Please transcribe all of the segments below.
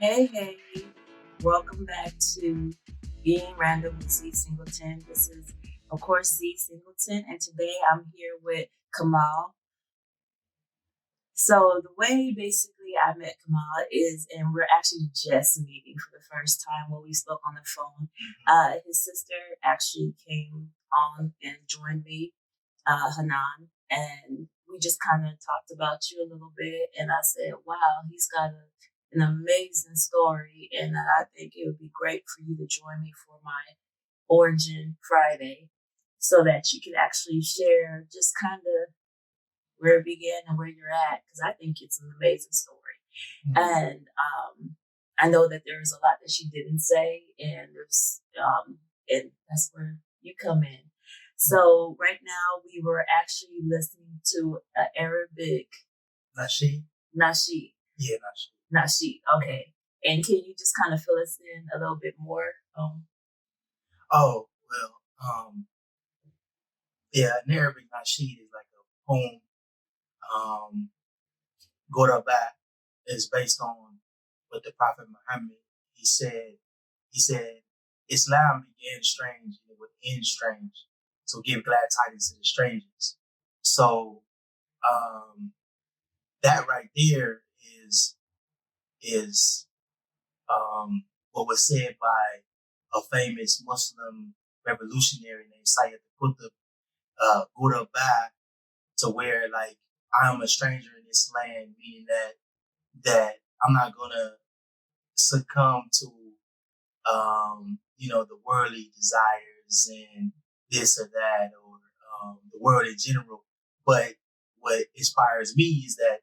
Hey, welcome back to Being Random with Z.Singleton. This is, of course, Z.Singleton, and today I'm here with Kamal. So, the way basically I met Kamal is, and we're actually just meeting for the first time when we spoke on the phone. His sister actually came on and joined me, Hanan, and we just kind of talked about you a little bit. And I said, wow, he's got an amazing story. And I think it would be great for you to join me for my Origin Friday so that you can actually share just kind of where it began and where you're at, because I think it's an amazing story. And I know that there's a lot that she didn't say, and that's where you come in. So right now we were actually listening to an Arabic Nasheed. Nasheed. Yeah, Nasheed. Nasheed. Okay. And can you just kind of fill us in a little bit more? Yeah, an Arabic Nasheed is like a poem. Goraba is based on what the Prophet Muhammad he said. He said, Islam began strange and it would end strange. So give glad tidings to the strangers. So that right there is what was said by a famous Muslim revolutionary named Sayyid Qutb, Ghuraba, to where like I am a stranger in this land, meaning that I'm not gonna succumb to the worldly desires and this or that or the world in general. But what inspires me is that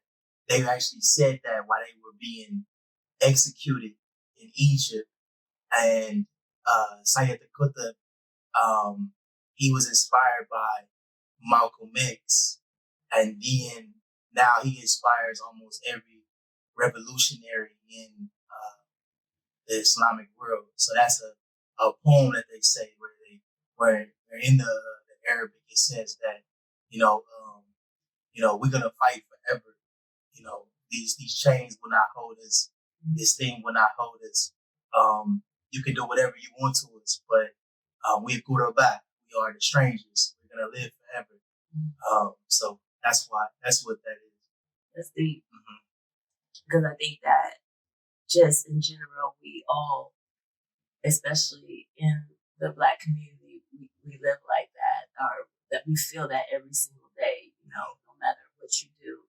they actually said that while they were being executed in Egypt, and Sayyid Qutb, he was inspired by Malcolm X, and then now he inspires almost every revolutionary in the Islamic world. So that's a poem that they say where in the Arabic it says that we're gonna fight forever. These chains will not hold us. This thing will not hold us. You can do whatever you want to us, but we're Quraba. We are the strangers. We're gonna live forever. So that's what that is. That's deep. Because I think that just in general, we all, especially in the Black community, we live like that, or that we feel that every single day. No matter what you do,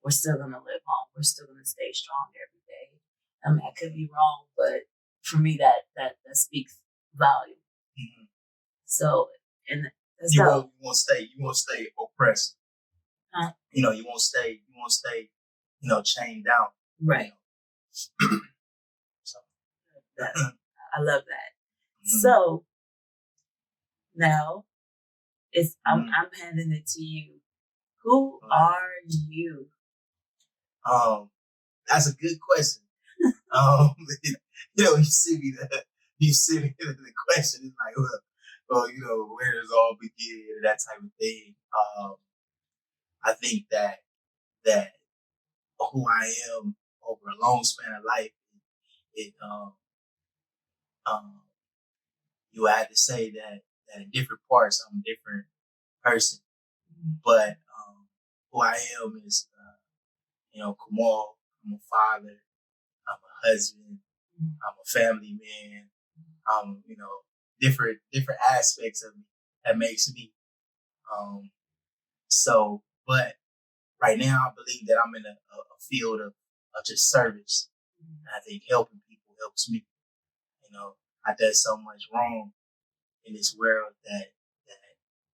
we're still gonna live on. We're still gonna stay strong every day. I mean, I could be wrong, but for me, that speaks volume. Mm-hmm. So, and you won't stay oppressed. Huh? You won't stay chained down. Right. So I love that. Mm-hmm. So now I'm handing it to you. Who are you? That's a good question. You see me the question. It's like, well, where does it all begin? That type of thing. I think that who I am over a long span of life, you had to say that in different parts I'm a different person. But who I am is, Kamal. I'm a father. I'm a husband. I'm a family man. Different aspects of me that makes me. But right now I believe that I'm in a field of just service. And I think helping people helps me. I did so much wrong in this world that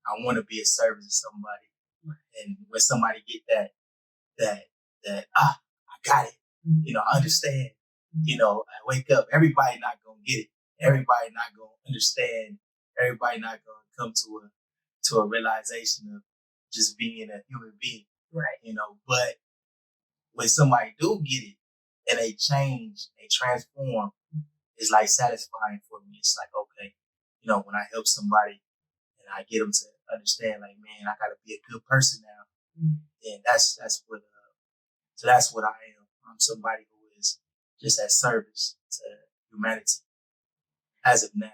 I want to be a service to somebody. And when somebody get that I got it. I understand. I wake up. Everybody not gonna get it. Everybody not gonna understand. Everybody not gonna come to a realization of just being a human being. Right. But when somebody do get it and they change, they transform, it's like satisfying for me. It's like, okay, when I help somebody and I get them to understand, like, man, I gotta be a good person now. Then that's what I am. I'm somebody who is just as service to humanity as of now.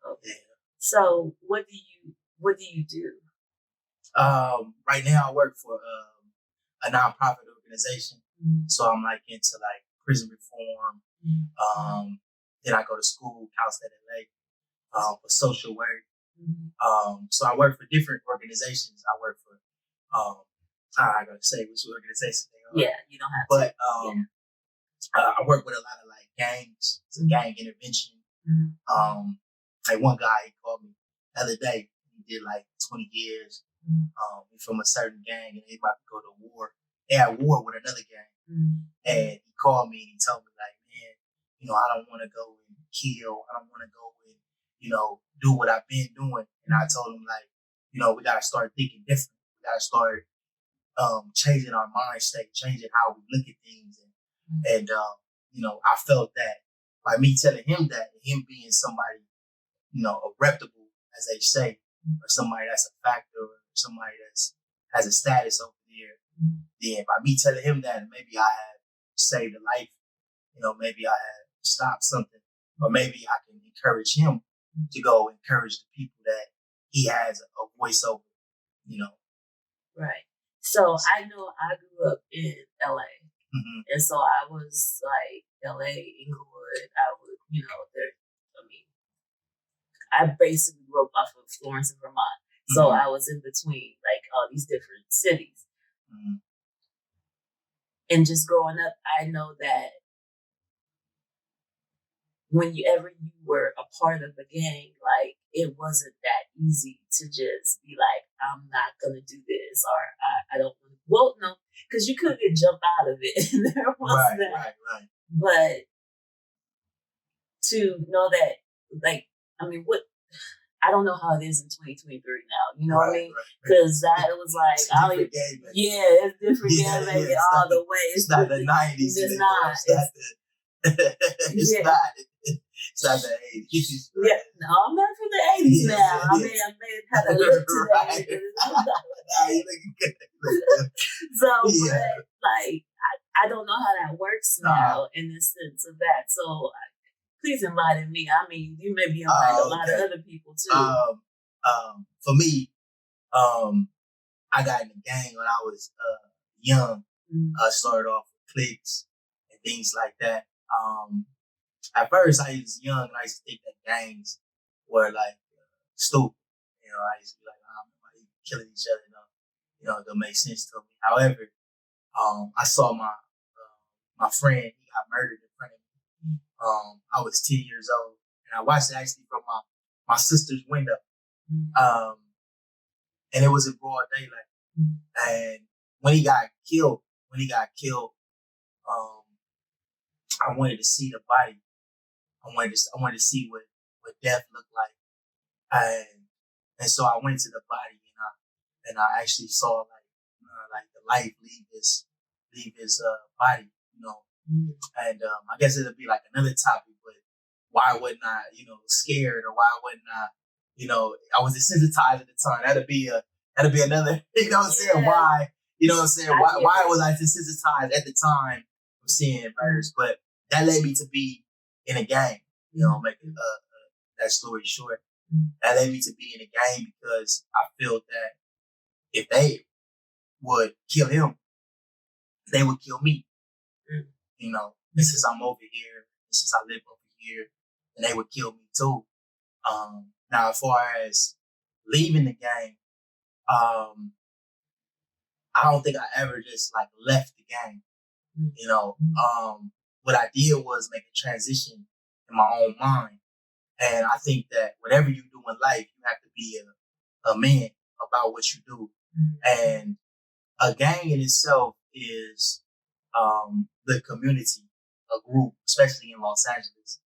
Okay. Yeah. So what do you do? Right now I work for a nonprofit organization. Mm-hmm. So I'm like into like prison reform. Mm-hmm. Then I go to school, Cal State LA, for social work. Mm-hmm. So I work for different organizations. I work for, I gotta say which organization they are. Yeah, you don't have But to. I work with a lot of like gangs, some gang intervention. Mm-hmm. Like one guy, he called me the other day. He did like 20 years from a certain gang, and they about to go to war. They had war with another gang, and he called me and he told me like, man, I don't want to go and kill. I don't want to go and do what I've been doing. And I told him like, we gotta start thinking different. We gotta start changing our mind state, changing how we look at things, and I felt that by me telling him that, him being somebody, reputable, as they say, or somebody that's a factor, or somebody that's has a status over there, then by me telling him that, maybe I have saved a life, maybe I have stopped something, or maybe I can encourage him to go encourage the people that he has a voice over, Right. So I know I grew up in LA. Mm-hmm. And so I was like LA, Inglewood. I would, I basically grew up off of Florence and Vermont. So I was in between like all these different cities. Mm-hmm. And just growing up, I know that whenever you were a part of a gang, like it wasn't that easy to just be like, I'm not gonna do this, or I don't want to. Well, no, because you could get jumped out of it. And there was that. Right. But to know that, like, what I don't know how it is in 2023 now. You know what I mean? Because that was like, it's different game making all the way. It's not the 90s. It's not. It's not the 80s. Yeah, no, I'm not from the 80s now. I may have had a look today. You looking good. So, but, like, I don't know how that works now in the sense of that. So, please enlighten me. I mean, you may be enlightening a lot of other people too. For me, I got in the gang when I was young. I started off with cliques and things like that. At first, I was young and I used to think that gangs were like stupid. I used to be like, why are you killing each other? It don't make sense to me. However, I saw my friend, he got murdered in front of me. I was 10 years old, and I watched it actually from my sister's window. And it was in broad daylight. And when he got killed, I wanted to see the body. I wanted to see what death looked like. And so I went to the body, and I actually saw like the life leave his body, And I guess it'll be like another topic, but why wasn't I, scared, or why wasn't I, I was desensitized at the time. That'd be another, you know what I'm saying? Why, why was I desensitized at the time of seeing murders? But that led me to be in a gang, making that story short. That led me to be in a gang because I felt that if they would kill him, they would kill me. And since I'm over here, since I live over here, and they would kill me too. Now, as far as leaving the gang, I don't think I ever just like left the gang. What I did was make a transition in my own mind. And I think that whatever you do in life, you have to be a man about what you do. And a gang in itself is the community, a group, especially in Los Angeles,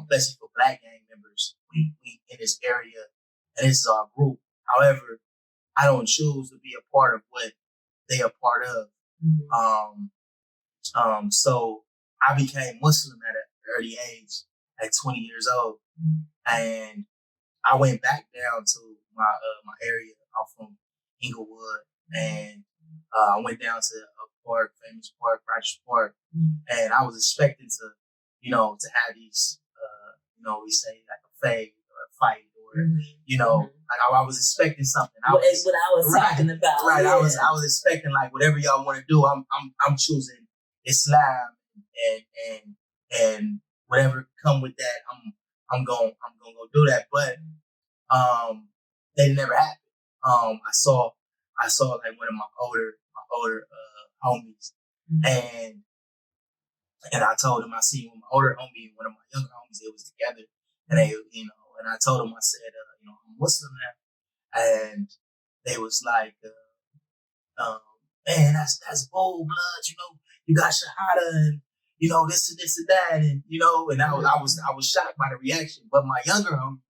especially for Black gang members. We in this area, and this is our group. However, I don't choose to be a part of what they are part of. So I became Muslim at an early age, at 20 years old, and I went back down to my area. I'm from Inglewood, and I went down to Park, famous park, Rogers Park, and I was expecting to, to have these, we say like a fade or a fight or, like I was expecting something. What I was talking about, right? Yeah. I was expecting like whatever y'all want to do. I'm choosing Islam and whatever come with that. I'm going to go do that, but they never happened. I saw like one of my older homies, and I told him I seen my older homie and one of my younger homies. They was together, and they and I told him I said I'm Muslim now, and they was like, man, that's bold blood, you got shahada and this and this and that, and and I was shocked by the reaction. But my younger homie,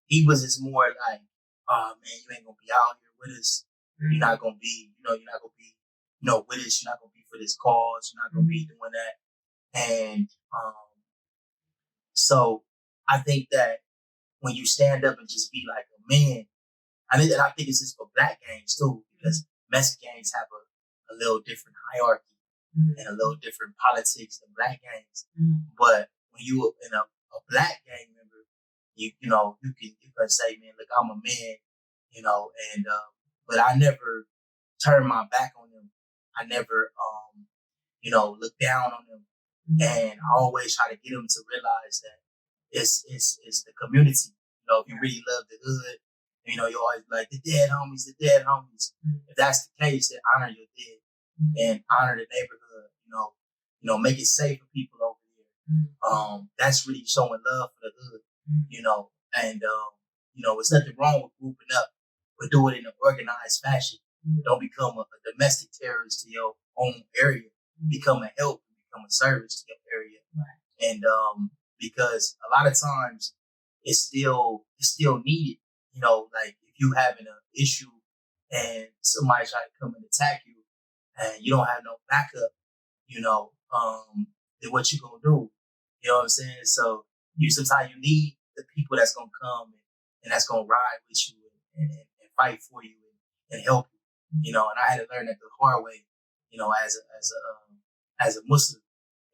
he was just more like, oh man, you ain't gonna be out here with us. You're not gonna be, you're not gonna be, with us. You're not gonna be for this cause. You're not gonna be doing that. And so I think that when you stand up and just be like a man, I think it's just for black gangs too, because Mexican gangs have a little different hierarchy and a little different politics than black gangs. But when you in a black gang member, you can say, man, look, I'm a man, and but I never turned my back on them. I never look down on them, and I always try to get them to realize that it's the community. If you really love the hood, you always like the dead homies. If that's the case, then honor your dead and honor the neighborhood. Make it safe for people over here. That's really showing love for the hood. And it's nothing wrong with grouping up, but do it in an organized fashion. Don't become a domestic terrorist to your own area. Become a help, become a service to your area. Right. And because a lot of times it's still needed. Like if you having an issue and somebody try to come and attack you and you don't have no backup, then what you gonna do? You know what I'm saying? So sometimes you need the people that's gonna come and that's gonna ride with you and fight for you and help you. And I had to learn that the hard way. As a Muslim,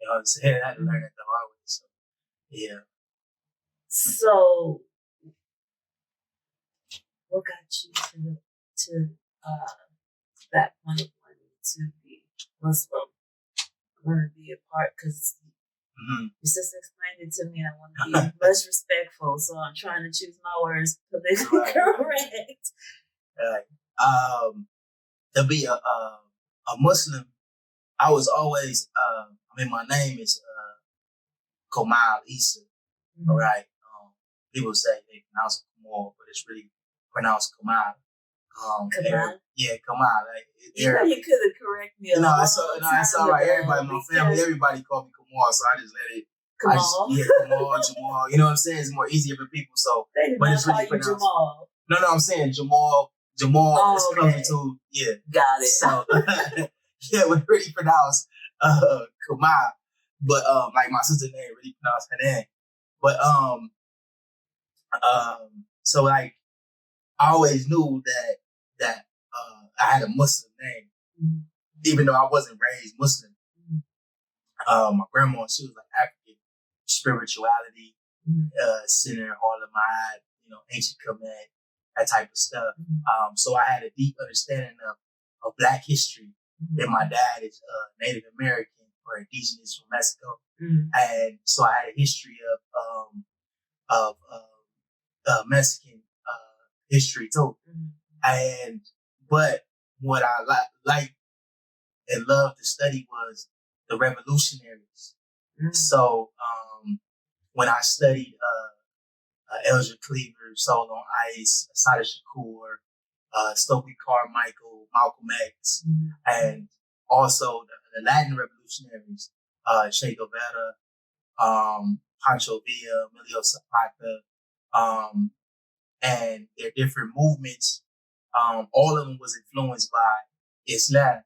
what I'm saying? I had to learn that the hard way. So yeah. So what got you to that point of wanting to be Muslim? I want to be a part because your sister explained it to me, and I want to be much respectful. So I'm trying to choose my words politically correct. Right. To be a Muslim, I was always. My name is Kamal Isa. All right. People say they pronounce it Kamal, but it's really pronounced Kamal. Kamal? Yeah, Kamal. Like, you could have corrected me. It's all right. Everybody, my family, everybody called me Kamal, so I just let it. Kamal. Kamal, Jamal. You know what I'm saying? It's more easier for people. So, they did not call you Jamal. No, I'm saying Jamal is closer to Got it. So we really pronounce Kamal, but like my sister name really pronounced her name. But so like I always knew that I had a Muslim name, even though I wasn't raised Muslim. My grandma, she was like African spirituality, Sinner, Harlem Eye, ancient Kemet, that type of stuff. So I had a deep understanding of Black history. And my dad is Native American or indigenous from Mexico, and so I had a history of Mexican history too. But what I liked and loved to study was the revolutionaries. So when I studied Elgin Cleaver, Soul on Ice, Assata Shakur, Stokely Carmichael, Malcolm X, and also the Latin revolutionaries, Che Guevara, Pancho Villa, Emilio Zapata, and their different movements. All of them was influenced by Islam.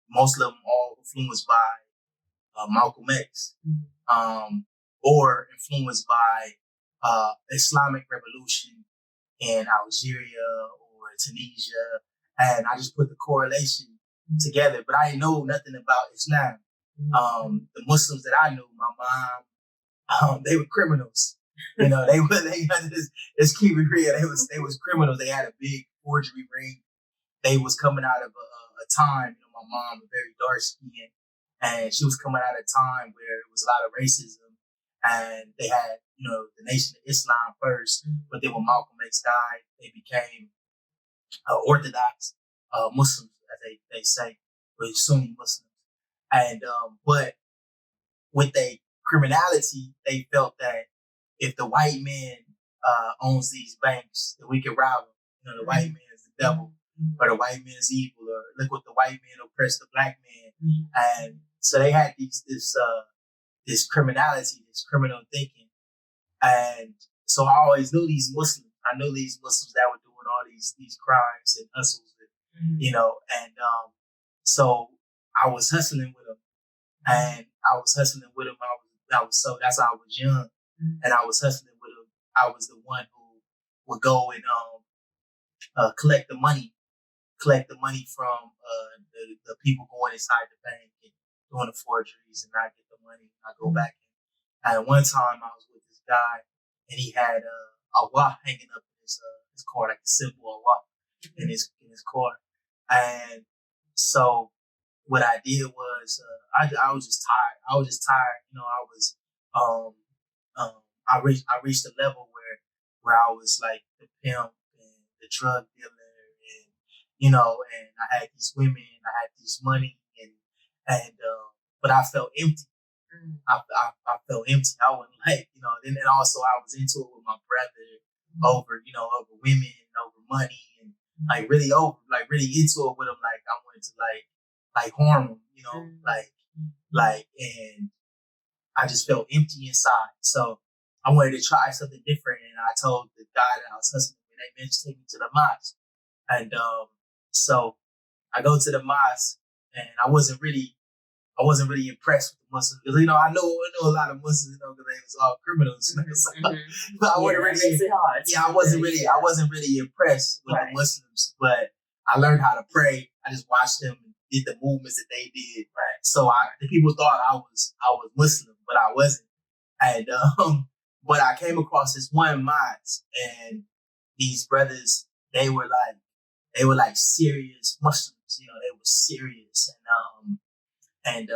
Most of them all influenced by Malcolm X, or influenced by Islamic revolution in Algeria or Tunisia. And I just put the correlation together. But I didn't know nothing about Islam. The Muslims that I knew, my mom, they were criminals. You know, they let's keep it real. They was criminals. They had a big forgery ring. They was coming out of a time. You know, my mom was very dark skinned, and she was coming out of a time where it was a lot of racism, and they had, you know, the Nation of Islam first, but then when Malcolm X died, they became Orthodox Muslims, as they say, but Sunni Muslims. And but with their criminality, they felt that if the white man owns these banks, that we can rob them. You know, the white man is the devil, or the white man is evil, or look what the white man oppressed the black man. And so they had this criminality, this criminal thinking. And so I always knew these Muslims. I knew these Muslims that were doing all these crimes and hustles, you know. And so I was hustling with them, and I was hustling with them. So that's how I was young, and I was hustling with them. I was the one who would go and collect the money from the people going inside the bank and doing the forgeries, and I get the money. I go back in. And one time I was with this guy, and he had Allah hanging up in his car, like the symbol Allah in his car. And so what I did was I was just tired. You know, I reached a level where I was like the pimp and the drug dealer, and you know, and I had these women, I had this money, and but I felt empty. I felt empty. I wasn't like, you know, and then also I was into it with my brother over women and over money, and like really into it with him. Like I wanted to like harm him, you know, and I just felt empty inside. So I wanted to try something different, and I told the guy that I was hustling with, they managed to take me to the mosque. And so I go to the mosque, and I wasn't really impressed with the Muslims, because you know I know a lot of Muslims, you know, because they was all criminals. But I wasn't really. I wasn't really impressed with the Muslims, but I learned how to pray. I just watched them and did the movements that they did. Right. So the people thought I was Muslim, but I wasn't. And but I came across this one mosque, and these brothers, they were like serious Muslims. You know, they were serious, and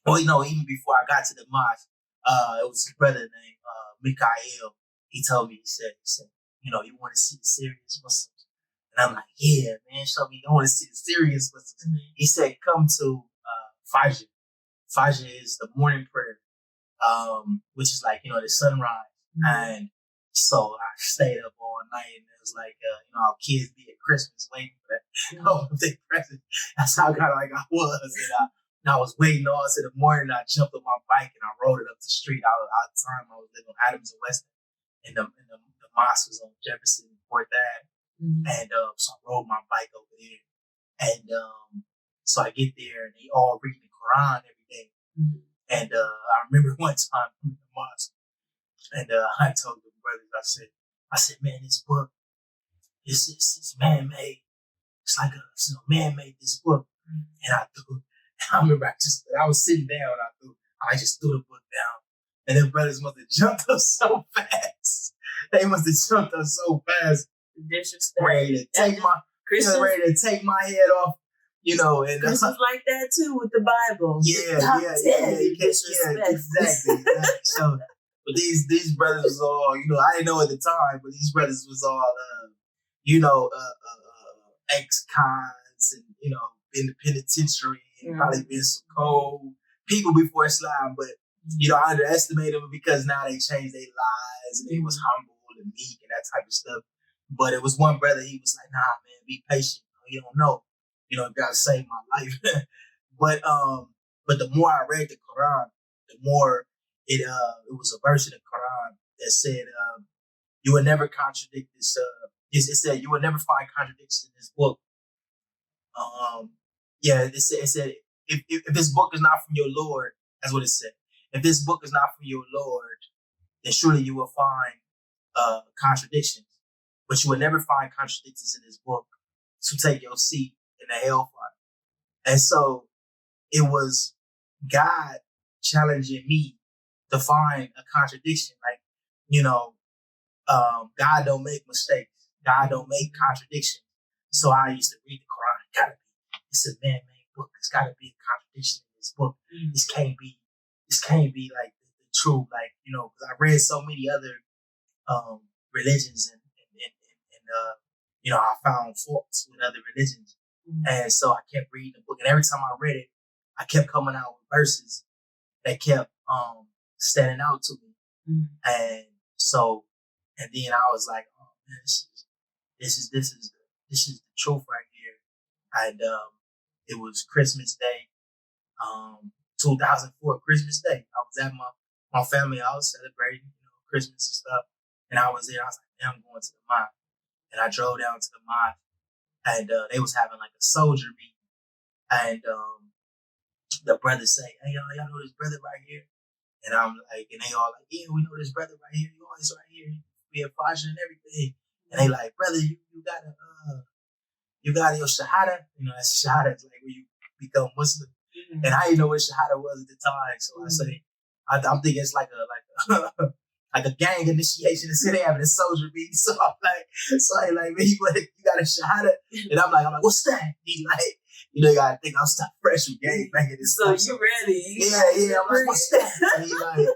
well, you know, even before I got to the mosque, it was a brother named Mikhail. He told me, he said, you know, you want to see the serious Muslims? And I'm like, yeah, man, show me. I want to see the serious Muslims. He said, come to Fajr. Fajr is the morning prayer, which is like, you know, the sunrise. And so I stayed up all night, and it was like, you know, how kids be at Christmas waiting for that their present. That's how kind of like I was. And I was waiting all to the morning. I jumped on my bike and I rode it up the street. At the time I was living on Adams and Weston, and the mosque was on Jefferson and 4th Ave. And so I rode my bike over there. And so I get there, and they all reading the Quran every day. And I remember one time I'm in the mosque, and I told the brothers, I said, man, this book, it's man-made. It's like man made this book. And I remember I was sitting down, I just threw the book down. And then brothers must have jumped up so fast. They must have jumped up so fast. Disrespect. Ready to take my head off, you know. And Christians like that too with the Bible. Yeah, exactly. So, but these brothers was all, you know, I didn't know at the time, but these brothers was all, you know, ex-cons, and, you know, in the penitentiary, and probably been some cold people before Islam, but, you know, I underestimated them because now they changed their lives, and they was humble and meek and that type of stuff. But it was one brother, he was like, nah, man, be patient. You don't know. You know, you gotta save my life. But the more I read the Quran, the more it was a verse in the Quran that said, you will never contradict this. It said you will never find contradictions in this book. It said if this book is not from your Lord, that's what it said. If this book is not from your Lord, then surely you will find contradictions. But you will never find contradictions in this book. So take your seat in the hellfire. And so it was God challenging me to find a contradiction. Like, God don't make mistakes. God don't make contradictions. So I used to read the Quran. Gotta be. It's a man-made book. There's gotta be a contradiction in this book. This can't be like the truth. Like, because I read so many other religions and I found faults with other religions. And so I kept reading the book. And every time I read it, I kept coming out with verses that kept standing out to me. And so, and then I was like, oh man, this is the truth right here. And it was Christmas Day, 2004 Christmas Day. I was at my family house celebrating, Christmas and stuff. And I was there. I was like, man, I'm going to the mosque. And I drove down to the mosque, and they was having like a soldier meeting. And the brothers say, hey, y'all know this brother right here? And I'm like, and they all like, yeah, we know this brother right here. He always right here. We have Fajr and everything. And they like, brother, you got your shahada. That's shahada. It's like when you become Muslim. And I didn't know what shahada was at the time. So I say, I'm thinking it's like a like a gang initiation. Instead of having a soldier meeting. So I'm like, man, you got a shahada? And I'm like, what's that? He's like, you gotta think I'm stuck fresh with gang banging this so stuff. You ready? Yeah. I'm like, what's that? And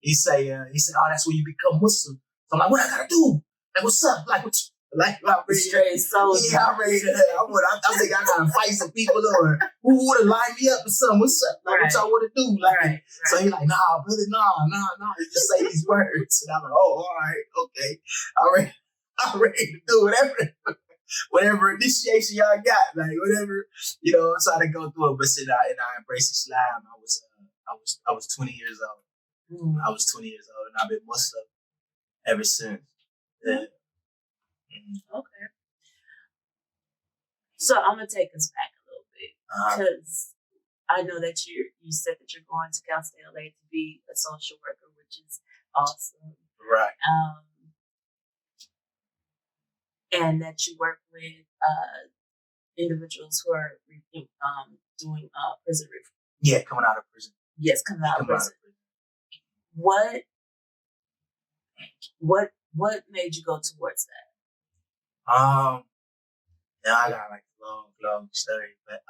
he say, oh, that's when you become Muslim. So I'm like, what I gotta do? Like, what's up? Like, I'm ready. Straight soldier. Yeah, I'm ready. I think I gotta fight some people or who would have lined me up or something. What's up? Like, what y'all want to do? Like, right. So he's like, nah, brother, nah. He just say these words. And I'm like, oh, all right, okay. I'm ready to do whatever initiation y'all got. Like, whatever, I'm trying to go through it. But since I embraced Islam, I was 20 years old. I was 20 years old, and I've been Muslim ever since. Yeah. Okay. So I'm gonna take us back a little bit because I know that you said that you're going to Cal State LA to be a social worker, which is awesome. Right. And that you work with individuals who are doing prison reform. Yeah, coming out of prison. Yes, coming out of prison. What made you go towards that? Now I got like a long story, but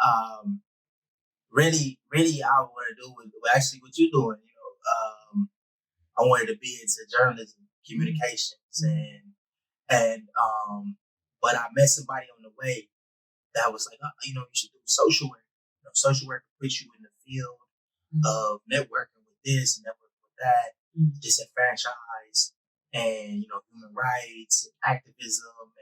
really, I want to do actually what you're doing. I wanted to be into journalism, communications, and but I met somebody on the way that was like, you should do social work. Social work puts you in the field of networking with this and networking with that, disenfranchised, and human rights and activism.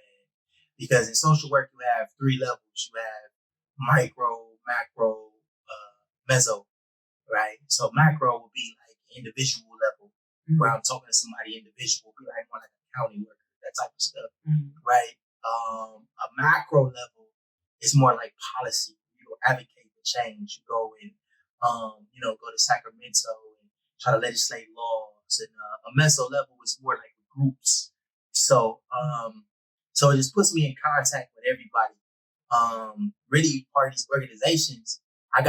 Because in social work, you have 3 levels. You have micro, macro, meso, right? So macro would be like individual level, where I'm talking to somebody individual, be like more like a county worker, that type of stuff, right? A macro level is more like policy. You advocate for change. You go and, go to Sacramento and try to legislate laws. And a meso level is more like groups. So, so it just puts me in contact with everybody. Really, part of these organizations, I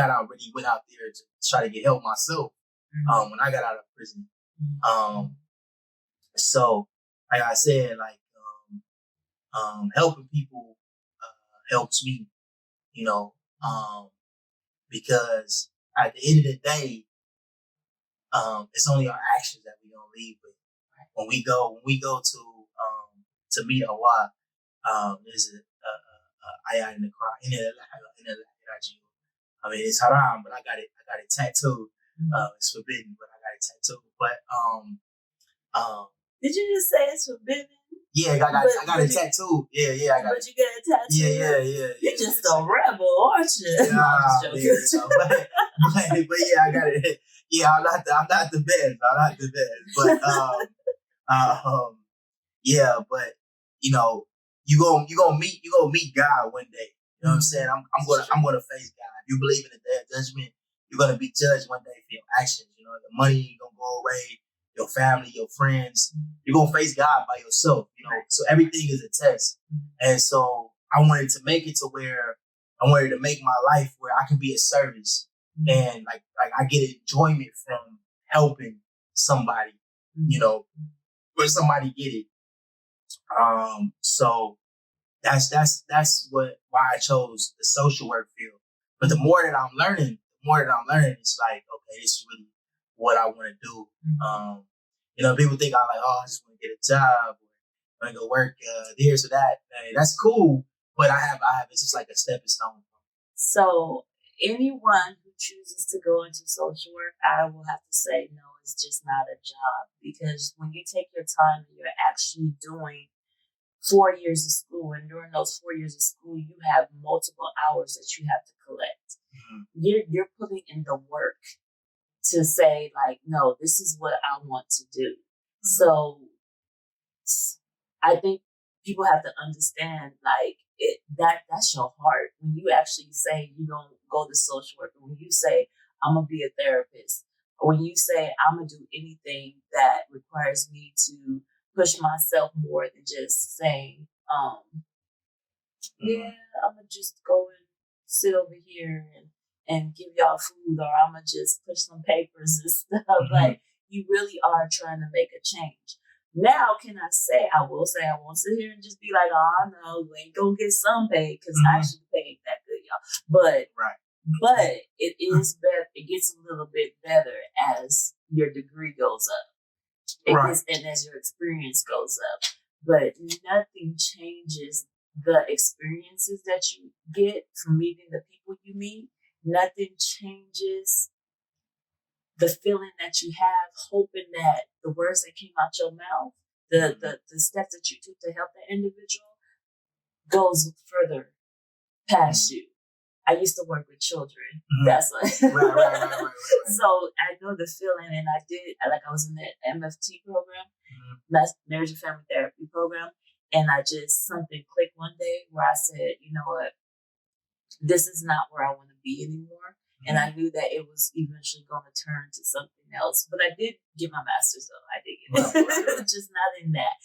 went out there to try to get help myself when I got out of prison. So, like I said, helping people helps me, because at the end of the day, it's only our actions that we're gonna leave with. When we go to meet Allah, there's a ayah in the Quran. I mean, it's haram, but I got it tattooed. It's forbidden, but I got it tattooed. But did you just say it's forbidden? Yeah, I got it tattooed. Yeah, I got it. But you got it tattooed? Yeah. You're just a rebel, aren't you? But yeah, I got it. Yeah, I'm not the best. But yeah, but you gonna meet God one day. You know what I'm saying? I'm gonna face God. If you believe in the day of judgment, you're gonna be judged one day for your actions. The money ain't gonna go away. Your family, your friends, you're gonna face God by yourself. So everything is a test. And so I wanted to make it to where I wanted to make my life where I can be of service and like I get enjoyment from helping somebody, you know, where somebody get it. So that's why I chose the social work field. But the more that I'm learning, it's like, okay, this is really what I want to do. You know, people think I'm like, oh, I just want to get a job, or I want to go work this or that. Hey, that's cool, but I have it's just like a stepping stone. So anyone who chooses to go into social work, I will have to say no, it's just not a job, because when you take your time and you're actually doing 4 years of school, and during those 4 years of school, you have multiple hours that you have to collect. You're putting in the work to say, like, no, this is what I want to do. So I think people have to understand, like, that's your heart. When you actually say you don't go to social work, when you say I'm gonna be a therapist, or when you say I'm gonna do anything that requires me to push myself more than just saying, yeah, I'm gonna just go and sit over here and give y'all food, or I'm gonna just push some papers and stuff. Like, you really are trying to make a change. Now, I will say, I won't sit here and just be like, oh, no, we ain't gonna get some paid, because actually the pay ain't that good, y'all. But it is better. It gets a little bit better as your degree goes up. And as your experience goes up. But nothing changes the experiences that you get from meeting the people you meet. Nothing changes the feeling that you have, hoping that the words that came out your mouth, the steps that you took to help that individual, goes further past you. I used to work with children. That's like, right. So I know the feeling, and I was in the MFT program, that's marriage and family therapy program, and something clicked one day where I said, you know what, this is not where I want to be anymore. And I knew that it was eventually going to turn to something else. But I did get my master's, though. I did get it. Just not in that.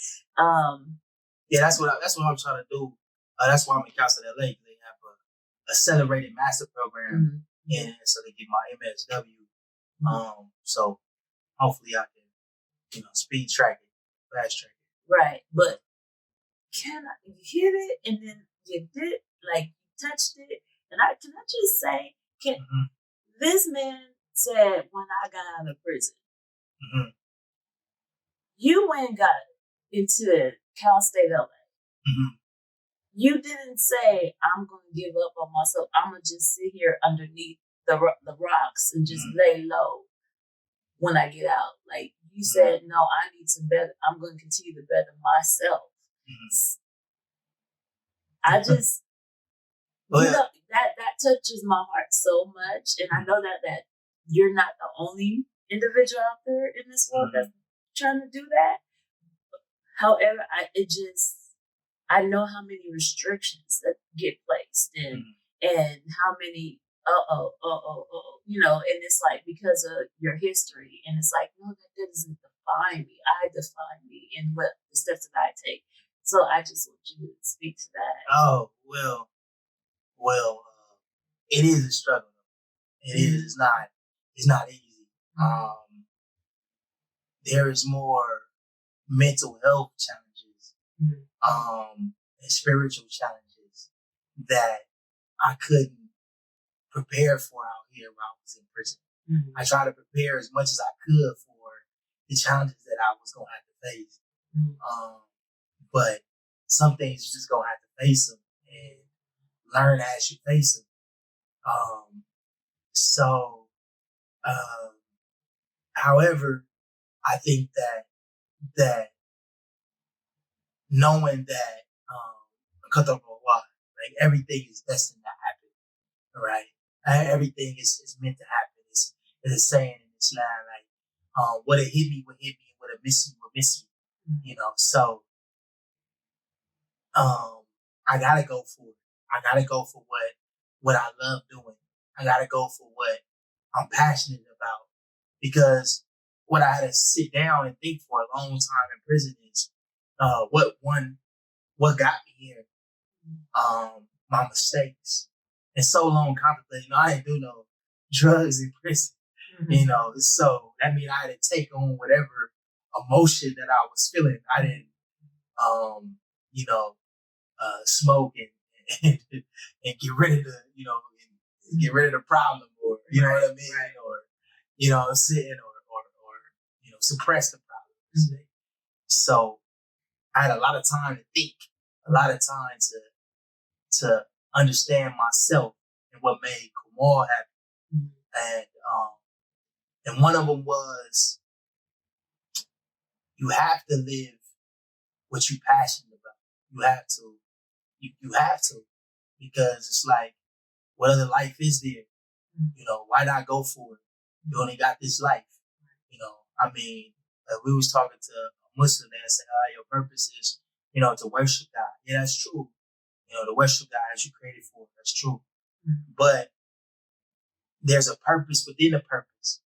Yeah, that's what I'm trying to do. That's why I'm in Council LA. They have a accelerated master program, and so they get my MSW. So hopefully I can, speed track it, fast track it. Right, but you hit it, and then you did, like, you touched it, and can I just say, this man said when I got out of prison, you went and got into Cal State LA. You didn't say, I'm going to give up on myself. I'm going to just sit here underneath the rocks and just lay low when I get out. Like, you said, no, I need to better. I'm going to continue to better myself. I just, that touches my heart so much. And I know that you're not the only individual out there in this world that's trying to do that. However, I know how many restrictions that get placed and how many, and it's like, because of your history, and it's like, no, that doesn't define me. I define me in what the steps that I take. So I just want you to speak to that. Oh, well, it is a struggle. It is. It's not easy. There is more mental health challenges, and spiritual challenges that I couldn't prepare for out here while I was in prison. I tried to prepare as much as I could for the challenges that I was going to have to face. But some things you just going to have to face them and learn as you face them. However, I think that knowing that like, everything is destined to happen, right? Everything is meant to happen. It's a saying in this line, like, what it hit me would hit me, what it missed me would miss me. So I gotta go for it. I gotta go for what I love doing. I gotta go for what I'm passionate about, because what I had to sit down and think for a long time in prison is what got me here. My mistakes, so long contemplating. I didn't do no drugs in prison. So that means I had to take on whatever emotion that I was feeling. I didn't, smoke and get rid of and get rid of the problem, or you know what I mean, or sit or suppress the problem. So I had a lot of time to think, a lot of time to understand myself and what made Kamal happy, and one of them was you have to live what you're passionate about. You have to. You have to, because it's like, what other life is there? Why not go for it? You only got this life. I mean, we was talking to a Muslim and said, your purpose is, to worship God. Yeah, that's true. To worship God as you created for. That's true. But there's a purpose within the purpose.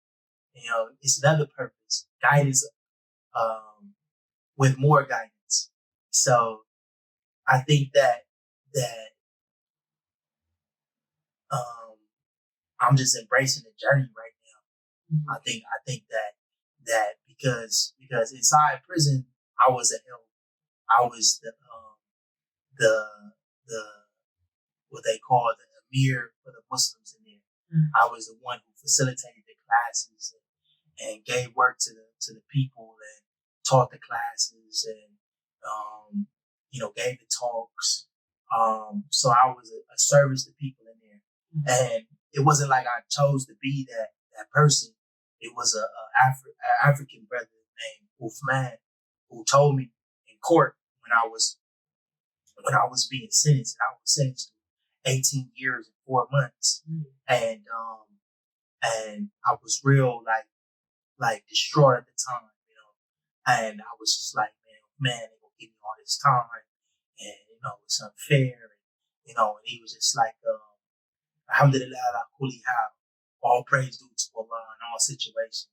It's another purpose. Guidance, with more guidance. So I think that I'm just embracing the journey right now. I think that because inside prison I was I was the what they call the emir for the Muslims in there. I was the one who facilitated the classes and gave work to the people and taught the classes and gave the talks. So I was a service to people in there, and it wasn't like I chose to be that person. It was a African brother named Uthman who told me in court when I was being sentenced. I was sentenced to 18 years and 4 months, and I was real like distraught at the time, and I was just like, man, they gonna give me all this time, and it's unfair, and he was just like, alhamdulillah ala kulli hal, all praise due to Allah in all situations,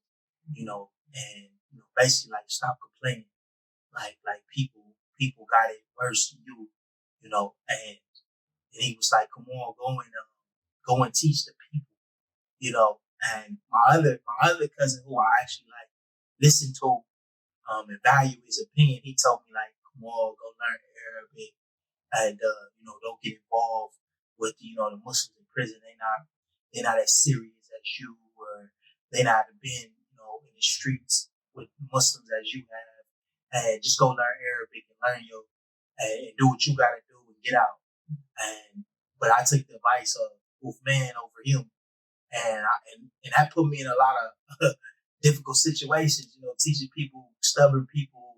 and basically like stop complaining, like people got it worse than you, and he was like, come on, go and teach the people, and my other cousin who I actually like listened to, and value his opinion, he told me like, come on, go learn Arabic, and don't get involved with the Muslims in prison. They're not as serious as you, or they not been in the streets with Muslims as you have, and just go learn Arabic and learn and do what you gotta do and get out. But I took the advice of Uthman over him, and that put me in a lot of difficult situations, teaching people, stubborn people,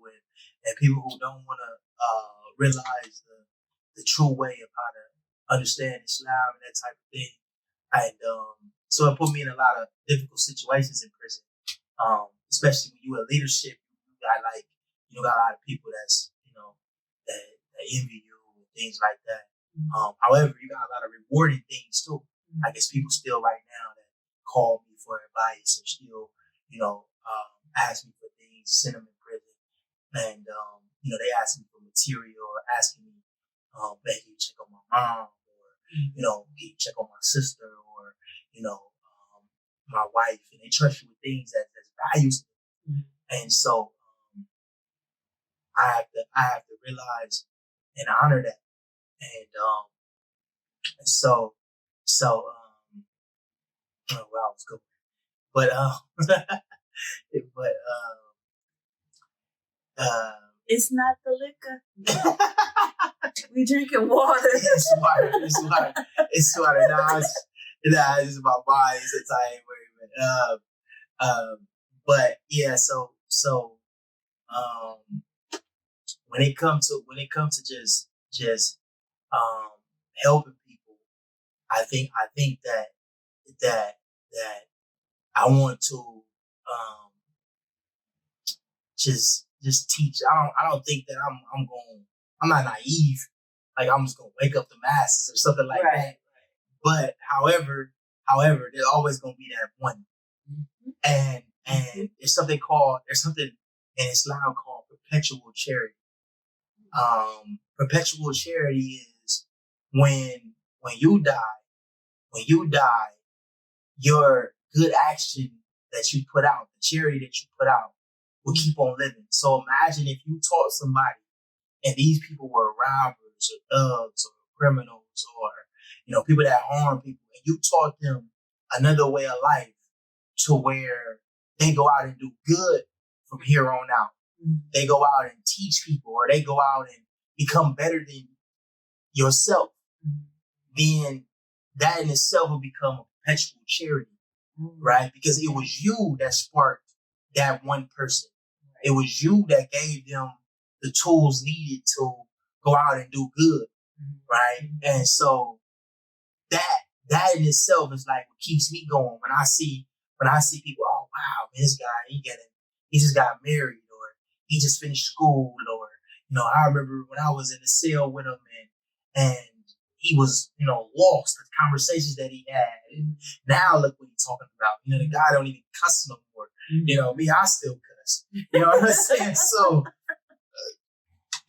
and people who don't want to realize the true way of how to understand Islam and that type of thing. And so it put me in a lot of difficult situations in prison, especially when you in leadership. You got a lot of people that's that envy you and things like that. However, you got a lot of rewarding things too. I guess people still right now that call me for advice or still ask me for things, send them in prison, and they ask me for material or asking me, can you check on my mom, or can you check on my sister, or my wife, and they trust you with things that's values to them. And so I have to realize and honor that, and so well, I was good, but it's not the liquor. We drinking water. It's water. It's water. Nah, it's my body. Since I ain't worried. But yeah, so when it comes to just helping people, I think that I want to just teach. I don't think that I'm not naive. Like I'm just gonna wake up the masses or something like that. But however, there's always gonna be that one. And there's something in Islam called perpetual charity. Perpetual charity is when you die, when you die, your good action that you put out, the charity that you put out, will keep on living. So imagine if you taught somebody, and these people were robbers or thugs or criminals or, people that harm people, and you taught them another way of life to where they go out and do good from here on out. They go out and teach people, or they go out and become better than yourself. Then that in itself will become a perpetual charity, right? Because it was you that sparked that one person. It was you that gave them the tools needed to go out and do good, right? And so that in itself is like what keeps me going. When I see people, oh wow, man, this guy he just got married, or he just finished school, or I remember when I was in the cell with him, and he was lost, the conversations that he had, and now look what he's talking about. The guy don't even cuss no more. Me, I still cuss. You know what I'm saying? So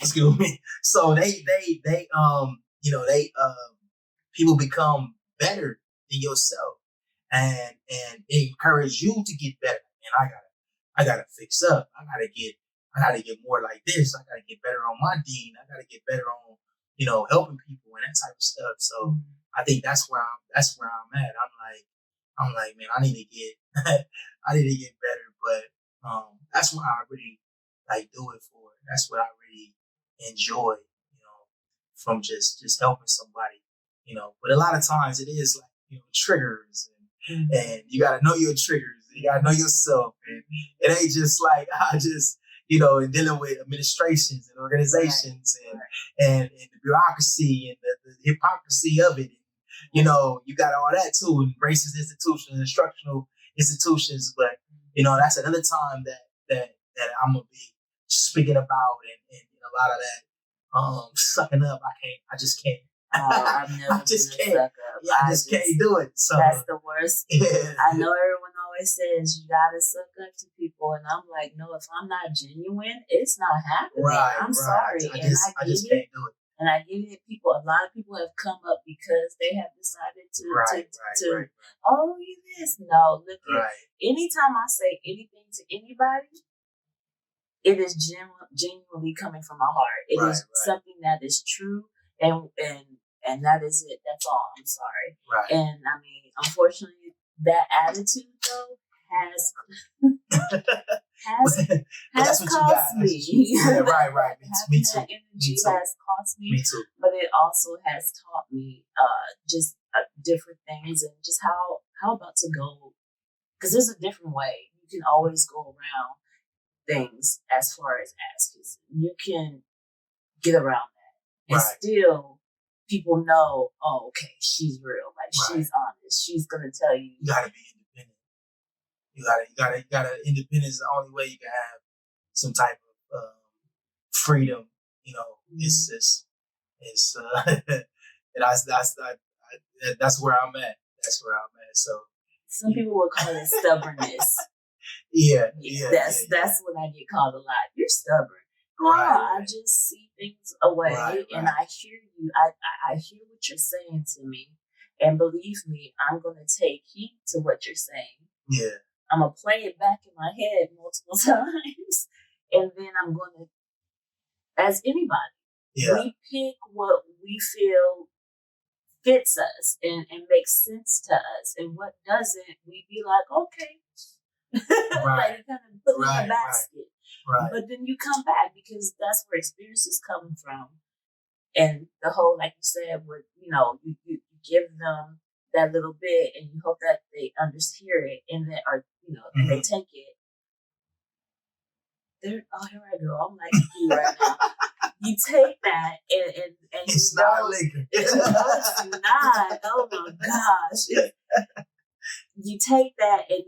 excuse me. So they people become better than yourself, and encourage you to get better. And I gotta fix up. I gotta get more like this. I gotta get better on my dean. I gotta get better on helping people and that type of stuff. So I think that's where I'm at. I'm like, man, I need to get better. But that's why I really do it for. That's what I really enjoy, from just helping somebody, But a lot of times it is like, triggers, and you gotta know your triggers. You gotta know yourself, and it ain't just like I just, in dealing with administrations and organizations and the bureaucracy and the hypocrisy of it. You got all that too, and racist institutions, instructional institutions. But that's another time that I'm gonna be speaking about, and a lot of that sucking up. I just can't. I've never I just been can't. a suck up. Yeah, I just can't do it. So that's the worst. Yeah. I know everyone always says you gotta suck up to people, and I'm like, no, if I'm not genuine, it's not happening. Right, I'm right. sorry, I just can't do it. And I get it. A lot of people have come up because they have decided to oh, you this. No, look at anytime I say anything to anybody, it is genuinely coming from my heart. It is something that is true, and that is it. That's all. I'm sorry. Right. And I mean, unfortunately, that attitude though has cost me. Yeah, right. Me too. That energy has cost me. Me too. But it also has taught me just different things, and just how about to go, because there's a different way. You can always go around things as far as asking. You can get around that, and still people know, oh, okay, she's real, like she's honest, she's gonna tell you. You gotta be independent. You gotta independence is the only way you can have some type of freedom. It's and that's where I'm at. That's where I'm at. So some people would call it stubbornness. That's what I get called a lot. You're stubborn. No, I just see things away, and I hear you. I hear what you're saying to me, and believe me, I'm gonna take heed to what you're saying. Yeah, I'm gonna play it back in my head multiple times, and then I'm gonna, as anybody, we pick what we feel fits us and makes sense to us, and what doesn't, we be like, okay. Like kind of put in the basket. Right. But then you come back, because that's where experiences come from. And the whole, like you said, with, you give them that little bit, and you hope that they hear it, and then, or, and they take it. Here I go. I'm like you right now. You take that and it's not liquor. It's not. Oh my gosh. You take that and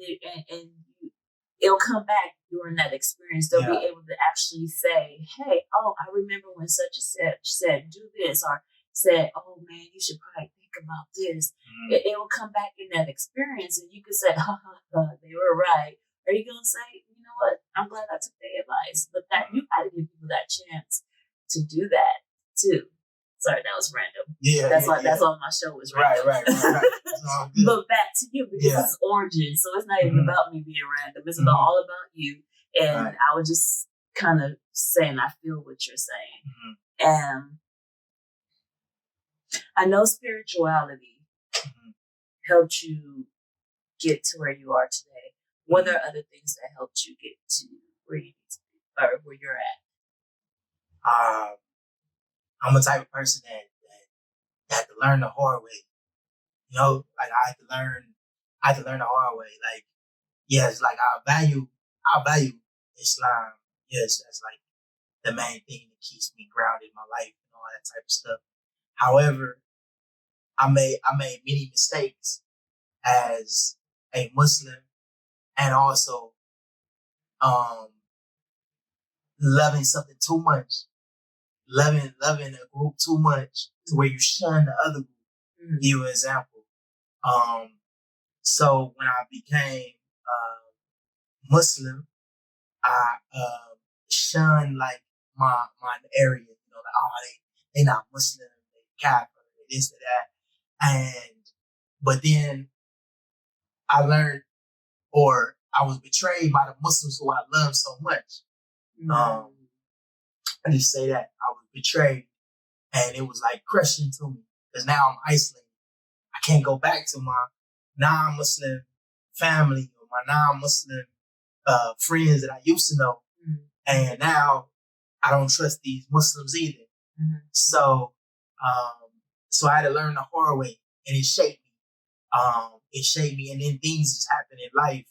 it'll come back during that experience. They'll be able to actually say, hey, oh, I remember when such and such said, do this, or said, oh man, you should probably think about this. It will come back in that experience, and you can say, they were right. Or you going to say, you know what, I'm glad I took their advice. But that you got to give people that chance to do that too. Sorry, that was random. Yeah, That's why my show was random. Right. It's all good. But back to you, because it's origin, so it's not even about me being random. It's about all about you. And I was just kind of saying, I feel what you're saying. And I know spirituality helped you get to where you are today. What are other things that helped you get to where you need to be, or where you're at? I'm a type of person that had to learn the hard way. You know, like I had to learn the hard way. Like, yes, like I value Islam. Yes, that's like the main thing that keeps me grounded in my life and all that type of stuff. However, I made many mistakes as a Muslim, and also loving something too much, loving a group too much to where you shun the other group. Give you an example. So when I became Muslim, I shunned like my area. You know, like they not Muslim, they Catholic, this or that, but then I learned, or I was betrayed by the Muslims who I love so much. I just say that I was betrayed, and it was like crushing to me because now I'm isolated. I can't go back to my non-Muslim family or my non-Muslim friends that I used to know, and now I don't trust these Muslims either. So I had to learn the hard way, and it shaped me. And then things just happened in life.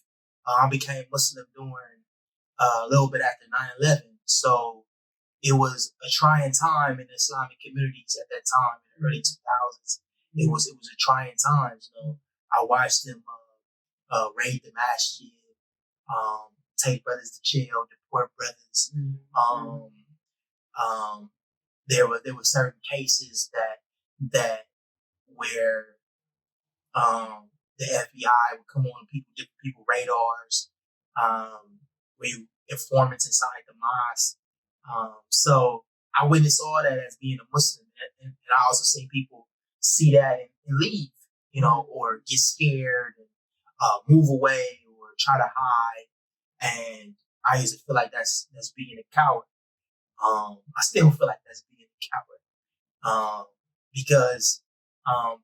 I became Muslim during a little bit after 9/11. So it was a trying time in the Islamic communities at that time in the early 2000s. It was a trying time. You know, I watched them raid the masjid, take brothers to jail, deport brothers. There were certain cases that where the FBI would come on different people radars, where you informants inside the mosque. So I witnessed all that as being a Muslim, and I also seen people see that and leave, you know, or get scared and move away or try to hide. And I used to feel like that's being a coward. I still feel like that's being a coward,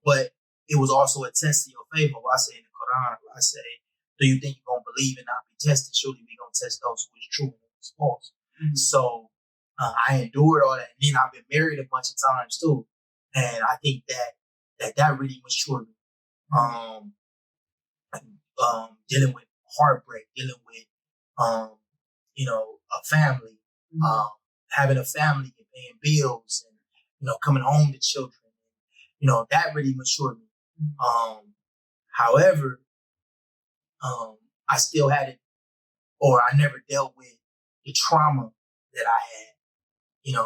but it was also a test in your favor. I say in the Quran, I say, do you think you're going to believe and not be tested? Surely we're going to test those who is true and who is false. So I endured all that. And then I've been married a bunch of times too. And I think that really matured me. Dealing with heartbreak, dealing with, a family, having a family and paying bills and, coming home to children. That really matured me. However, I still had it, or I never dealt with the trauma that I had.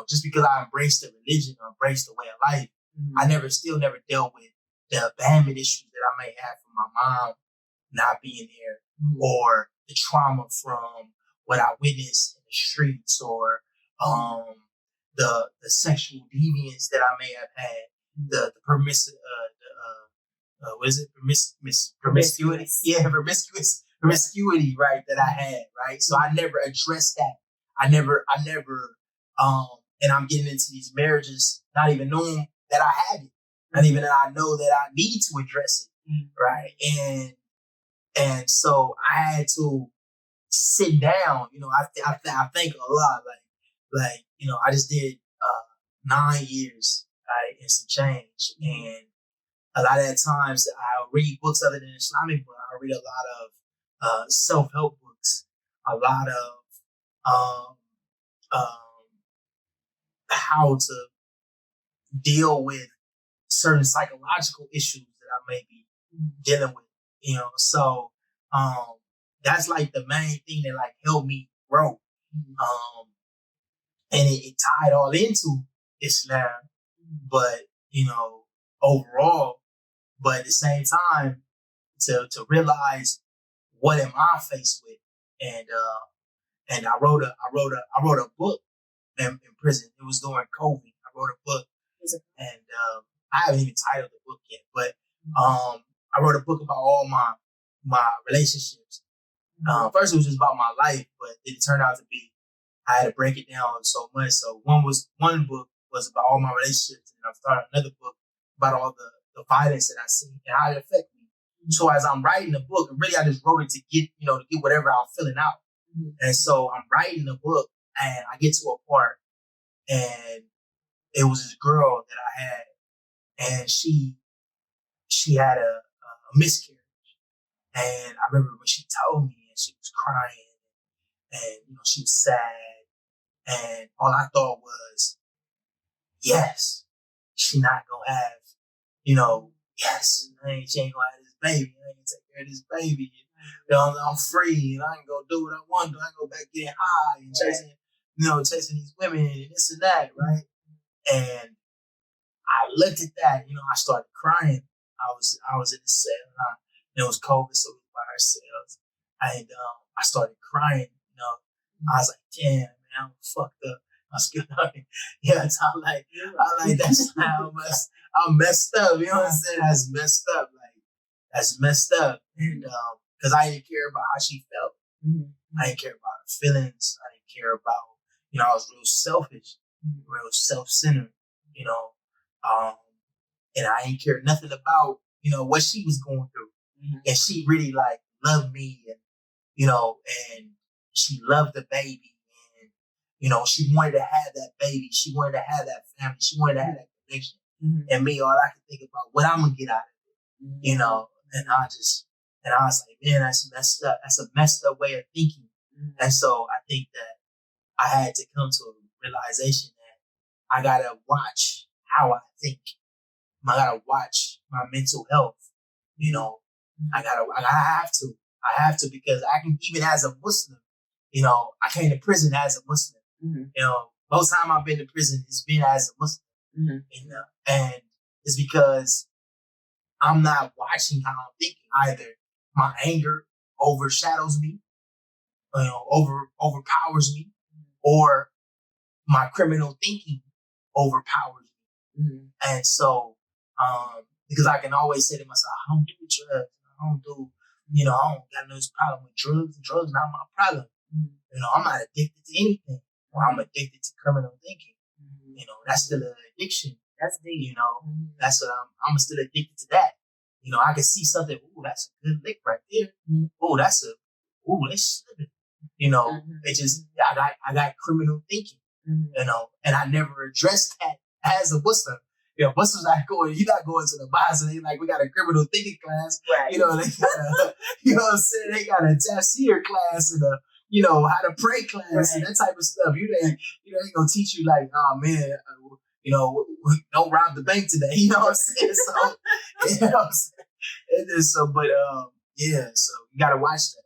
Just because I embraced the religion or embraced the way of life, I still never dealt with the abandonment issues that I may have from my mom not being there, or the trauma from what I witnessed in the streets, or the sexual deviance that I may have had, the promiscuity? Yeah, promiscuity, right, that I had, right? So I never addressed that. I never, and I'm getting into these marriages not even knowing that I have it, not even that I know that I need to address it, right? And so I had to sit down. I think a lot, like I just did 9 years, right, and some change, and a lot of the times I read books other than Islamic books. I read a lot of self-help books, a lot of how to deal with certain psychological issues that I may be dealing with, So that's like the main thing that like helped me grow, and it tied all into Islam, but overall. But at the same time, to realize what am I faced with, and I wrote a book in prison. It was during COVID. I wrote a book And I haven't even titled the book yet, but I wrote a book about all my relationships. First, it was just about my life, but it turned out to be I had to break it down so much. So one book was about all my relationships, and I started another book about all the violence that I seen and how it affected me. So as I'm writing the book, and really I just wrote it to get whatever I'm feeling out. And so I'm writing the book, and I get to a part, and it was this girl that I had, and she had a miscarriage. And I remember when she told me, and she was crying, and she was sad, and all I thought was, yes, she not gonna have, yes, she ain't gonna have this baby. I ain't gonna take care of this baby. I'm free, and I ain't gonna do what I want to do. I ain't go back getting high and chasing these women and this and that, right? And I looked at that, I started crying. I was in the cell, and it was COVID, so we were by ourselves. And I started crying, I was like, damn, man, I'm fucked up. I was like, yeah, so I'm like, that's how I'm messed up. You know what I'm saying? That's messed up. Like, that's messed up. And because I didn't care about how she felt. I didn't care about her feelings. I didn't care about, I was real selfish, real self-centered, and I didn't care nothing about, what she was going through. And she really loved me, and, and she loved the baby, and, she wanted to have that baby. She wanted to have that family. She wanted to have that connection. And me, all I could think about what I'm going to get out of it, and I was like, man, that's messed up. That's a messed up way of thinking. And so I think that I had to come to a realization that I got to watch how I think. I gotta watch my mental health. I have to because I can, even as a Muslim, I came to prison as a Muslim. Most time I've been to prison, it's been as a Muslim. And it's because I'm not watching how I'm thinking. Either my anger overshadows me, overpowers me, or my criminal thinking overpowers me. And so, because I can always say to myself, I don't do drugs. I don't got no problem with drugs. Drugs not my problem. I'm not addicted to anything. I'm addicted to criminal thinking. That's still an addiction. That's deep. That's what I'm still addicted to that. I can see something. Ooh, that's a good lick right there. Ooh, that's slipping. It just, I got criminal thinking. And I never addressed that as a Muslim. Muslims not going, you're not going to the mosque and they like, we got a criminal thinking class. Right. They got a, what I'm saying? They got a tafsir class and a, how to pray class and that type of stuff. You ain't gonna teach you like, oh man, don't rob the bank today. You know what I'm saying? So, It is so, but so you gotta watch that.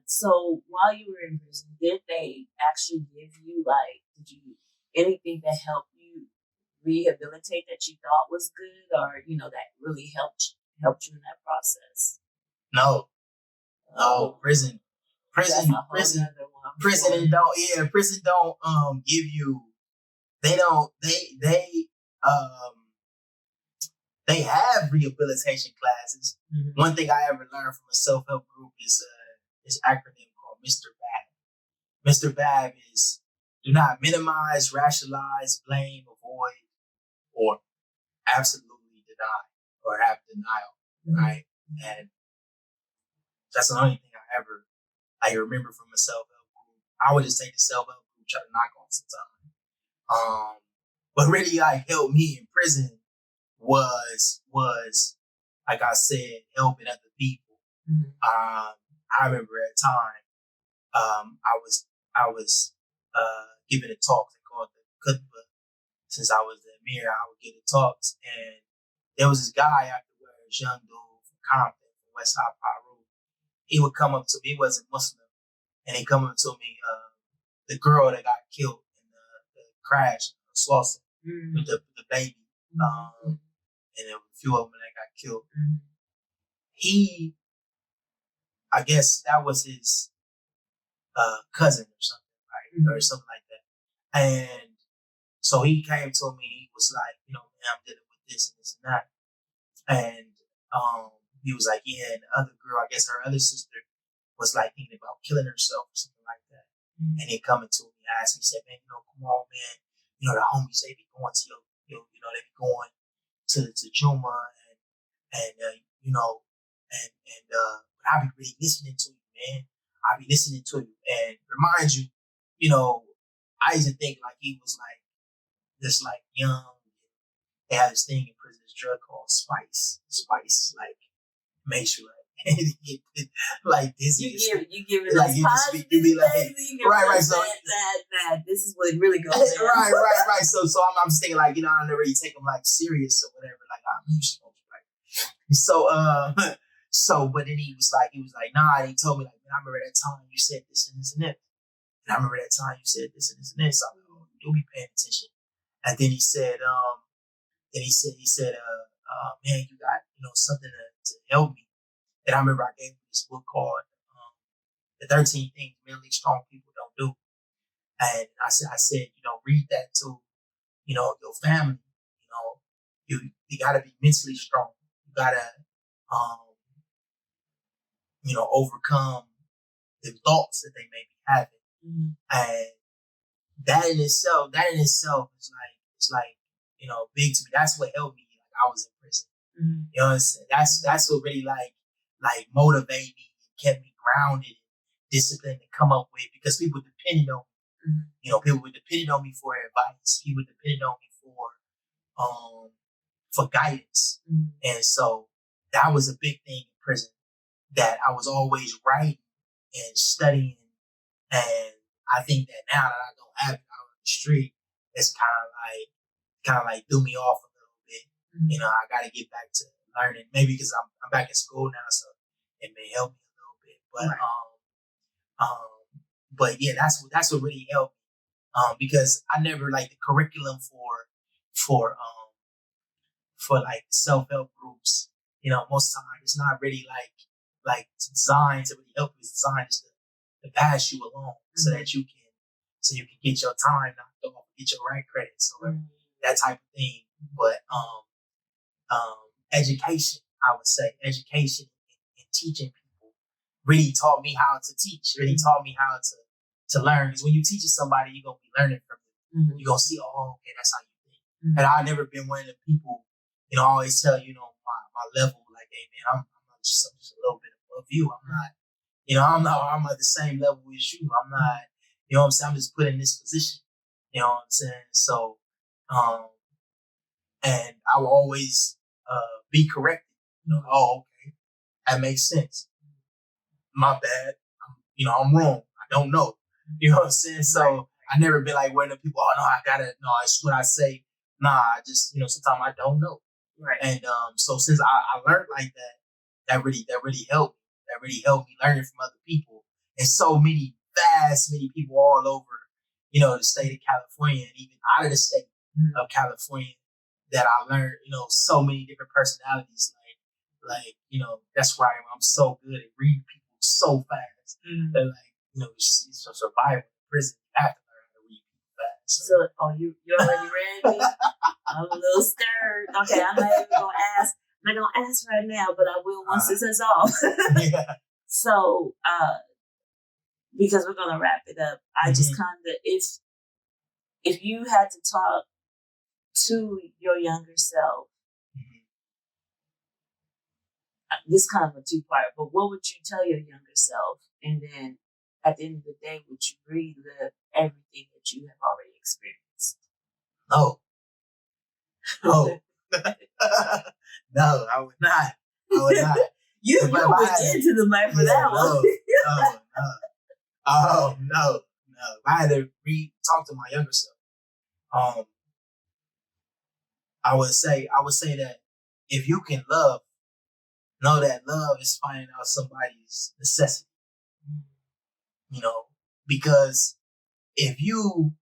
So while you were in prison, did they actually give you anything that helped you rehabilitate that you thought was good, or that really helped you in that process? No, prison don't give you. They have rehabilitation classes. One thing I ever learned from a self-help group is acronym called Mr. BAB. Mr. BAB is do not minimize, rationalize, blame, avoid, or absolutely deny or have denial, right? And that's the only thing I remember from a self-help group. I would just take the self-help group, try to knock on some time. But really helped me in prison was like I said, helping other people. I remember at a time, I was giving a talk called the Khutbah. Since I was the Amir, I would give the talks, and there was this guy afterwards, young dude from Compton, from West Side Peru. He would come up to me. He wasn't Muslim, and he come up to me. The girl that got killed in the crash, Slauson, with the baby, and there were a few of them that got killed. He, I guess that was his cousin or something, right? Or something like that. And So he came to me. He was like, you know, man, I'm dealing with this and this and that. And he was like, yeah. And the other girl, I guess her other sister, was like thinking about killing herself or something like that. Mm-hmm. And he coming to me, asked me, said, man, you know, come on, man. You know, the homies, they be going to you know, they be going to Juma and you know, but I be really listening to you, man. I be listening to you. And remind you, you know, I used to think like he was like this like young. They have this thing in prison, this drug called Spice. Spice, like, makes you like dizzy. You give it like you be like, right. So that this is what really goes down. right. So I'm just thinking like, you know, I don't really take them like serious or whatever. Like I'm used to right. So but then he was like, nah. And he told me like, man, I remember that time you said this and this and this. And I remember that time you said this and this and this. So I'm like, oh, you'll be paying attention. And then he said, man, you got, you know, something to help me. And I remember I gave him this book called The 13 Things Mentally Strong People Don't Do. And I said, you know, read that to, you know, your family. You know, you got to be mentally strong. You got to, you know, overcome the thoughts that they may be having. Mm-hmm. And that in itself is like, you know, big to me. That's what helped me. Like I was in prison. Mm-hmm. You know what I'm saying? That's what really like motivated me, kept me grounded, and disciplined to come up with, because people depended on me. Mm-hmm. You know, people were depending on me for advice. People depended on me for guidance. Mm-hmm. And so that was a big thing in prison, that I was always writing and studying. And I think that now that I don't have it out on the street, it's kind of like threw me off a little bit. Mm-hmm. You know, I got to get back to learning, maybe because I'm back in school now, so it may help me a little bit. But right. But yeah, that's what really helped me. Because I never like the curriculum for like self-help groups. You know, most of the time it's not really like designed to really help you. It's designed just to pass you along, mm-hmm. so that you can get your time knocked off, get your rank credits, or mm-hmm. that type of thing. But education, I would say, education and teaching people really taught me how to teach. Really taught me how to learn. Because when you teach somebody, you're gonna be learning from them. Mm-hmm. You're gonna see, oh, okay, that's how you think. Mm-hmm. And I've never been one of the people, you know, I always tell you know my level, like, hey man, I'm just a little bit above you. I'm not, you know, I'm at the same level as you. I'm not, you know what I'm saying? I'm just put in this position. You know what I'm saying? So, and I will always be corrected. You know, oh, okay, that makes sense. My bad. I'm wrong. I don't know. You know what I'm saying? So I never been like one of the people, oh no, it's what I say. Nah, I just, you know, sometimes I don't know. Right. And so since I learned like that really helped me. That really helped me learning from other people. And so many people all over, you know, the state of California and even out of the state mm-hmm. of California, that I learned, you know, so many different personalities. Like, you know, that's why I'm so good at reading people so fast. Mm-hmm. That, like, you know, it's a survival in prison. You have to learn how to read people fast. So you already read me? I'm a little scared. Okay, I'm not even gonna ask. I'm not gonna ask right now, but I will once this is off. Yeah. So, because we're gonna wrap it up, I mm-hmm. just kind of, if you had to talk to your younger self, mm-hmm. This kind of a two-part, but what would you tell your younger self? And then at the end of the day, would you relive everything that you have already experienced? No, no, I would not. You went into the mic for that one. No. If I had to talk to my younger self, I would say that if you can love, know that love is finding out somebody's necessity. You know, because if you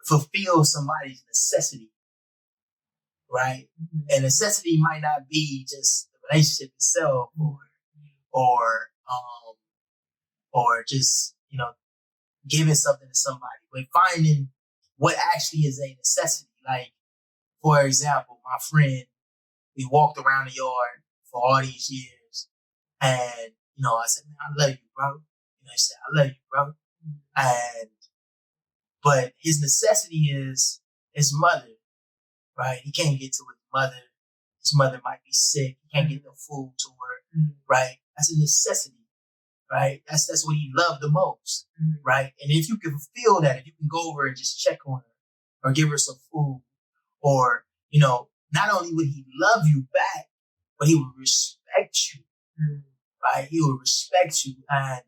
fulfill somebody's necessity, right? Mm-hmm. And necessity might not be just the relationship itself, or just, you know, giving something to somebody, but finding what actually is a necessity. Like, for example, my friend, we walked around the yard for all these years, and I said, "Man, I love you, bro." He said, "I love you, bro." And but his necessity is his mother, right? He can't get to his mother. His mother might be sick. He can't get no food to her, right? That's a necessity, right? That's what he loved the most, right? And if you can fulfill that, if you can go over and just check on her or give her some food, or not only would he love you back, but he would respect you, right? He would respect you. And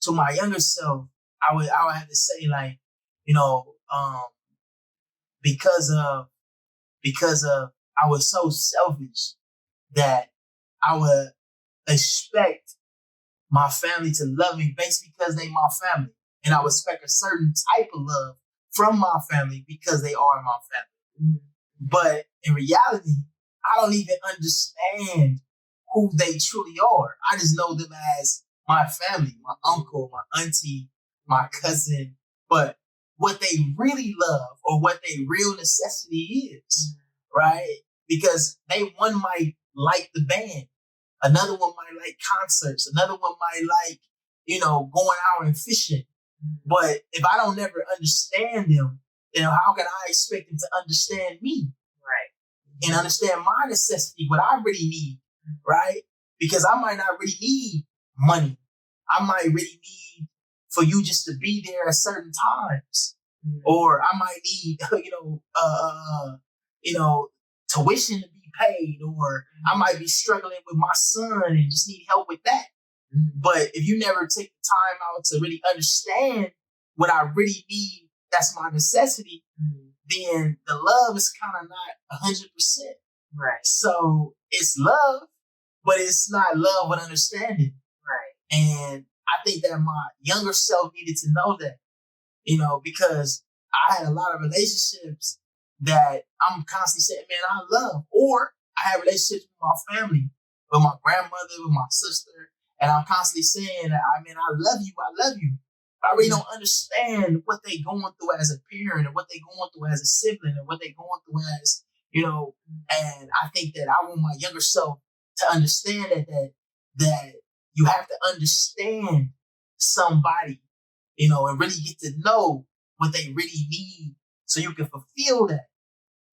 to my younger self, I would have to say, like, because of I was so selfish that I would expect my family to love me based because they my family. And I would expect a certain type of love from my family because they are my family. But in reality, I don't even understand who they truly are. I just know them as my family, my uncle, my auntie, my cousin. But what they really love or what their real necessity is, right? Because one might like the band. Another one might like concerts. Another one might like, going out and fishing. But if I don't ever understand them, how can I expect them to understand me? Right. And understand my necessity, what I really need, right? Because I might not really need money. I might really need for you just to be there at certain times. Or I might need, tuition to be paid, or I might be struggling with my son and just need help with that. But if you never take the time out to really understand what I really need, that's my necessity, then the love is kind of not 100%. Right. So it's love, but it's not love with understanding. Right. And I think that my younger self needed to know that, because I had a lot of relationships that I'm constantly saying, man, I love. Or I have relationships with my family, with my grandmother, with my sister. And I'm constantly saying that, I love you. I love you. But I really don't understand what they're going through as a parent, or what they're going through as a sibling, or what they're going through as, and I think that I want my younger self to understand that you have to understand somebody, and really get to know what they really need so you can fulfill that.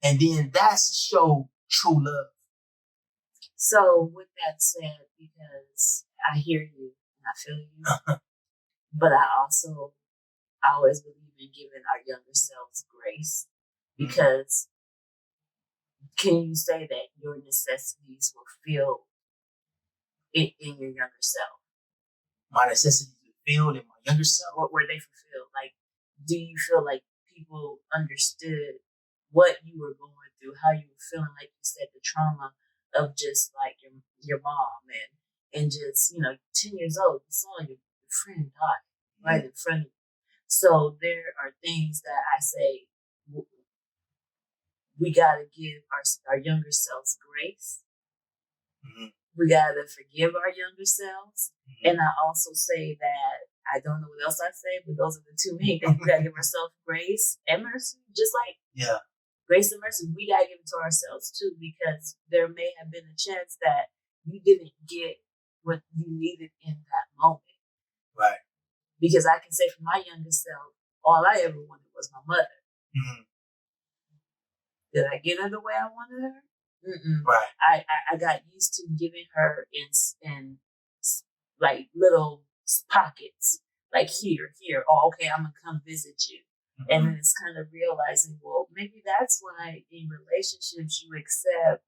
And then that's to show true love. So with that said, because I hear you and I feel you, but I always believe in giving our younger selves grace, because can you say that your necessities were filled in your younger self? My necessities were filled in my younger self? What were they fulfilled? Like, do you feel like people understood what you were going through, how you were feeling, like you said, the trauma of just like your mom and just, 10 years old, you saw your friend die right in front of you. So there are things that I say we got to give our younger selves grace. We got to forgive our younger selves. And I also say that, I don't know what else I say, but those are the two main things. We got to give ourselves grace and mercy, just like grace and mercy. We got to give it to ourselves too, because there may have been a chance that you didn't get what you needed in that moment. Right. Because I can say for my younger self, all I ever wanted was my mother. Did I get her the way I wanted her? Right. I got used to giving her in like little pockets, like here. Oh, okay, I'm gonna come visit you. And then it's kind of realizing, well, maybe that's why in relationships you accept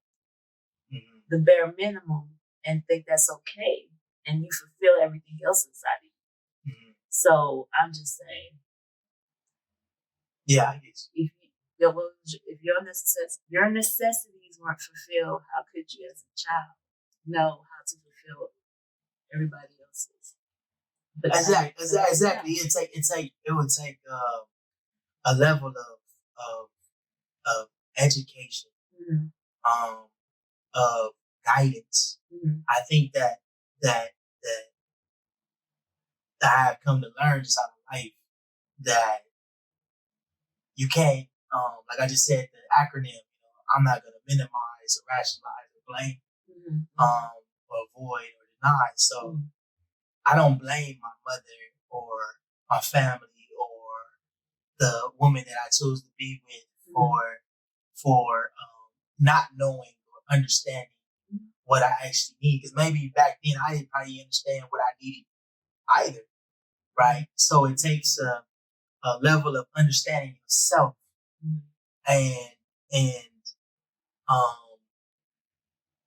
the bare minimum and think that's okay, and you fulfill everything else inside of you. So I'm just saying, I guess. If your necessities weren't fulfilled, how could you, as a child, know how to fulfill everybody else's? But exactly. It would take a level of education, of guidance. I think that I have come to learn just out of life that you can't, like I just said, the acronym, I'm not going to minimize or rationalize or blame, or avoid or deny. So I don't blame my mother or my family or the woman that I chose to be with for not knowing or understanding what I actually need. Because maybe back then I didn't probably understand what I needed either, right? So it takes a level of understanding yourself, and um,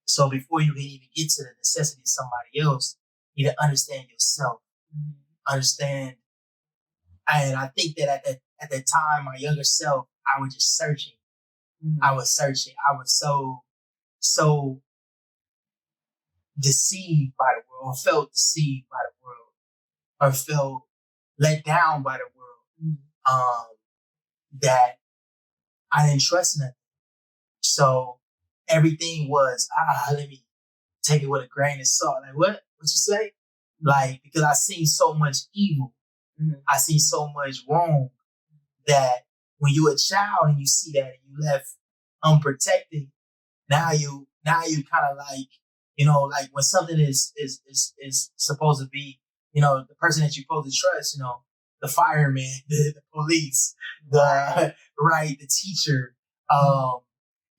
so before you can even get to the necessity of somebody else, you need to understand yourself, understand. And I think that at that time, my younger self, I was just searching. I was searching. I was so deceived by the world, or felt deceived by the world, or felt let down by the world, that I didn't trust nothing. So everything was, let me take it with a grain of salt. Like, what you say? Like, because I seen so much evil. I seen so much wrong that when you a child and you see that and you left unprotected, now you kind of like, like when something is supposed to be, the person that you're supposed to trust, the fireman, the police, the teacher,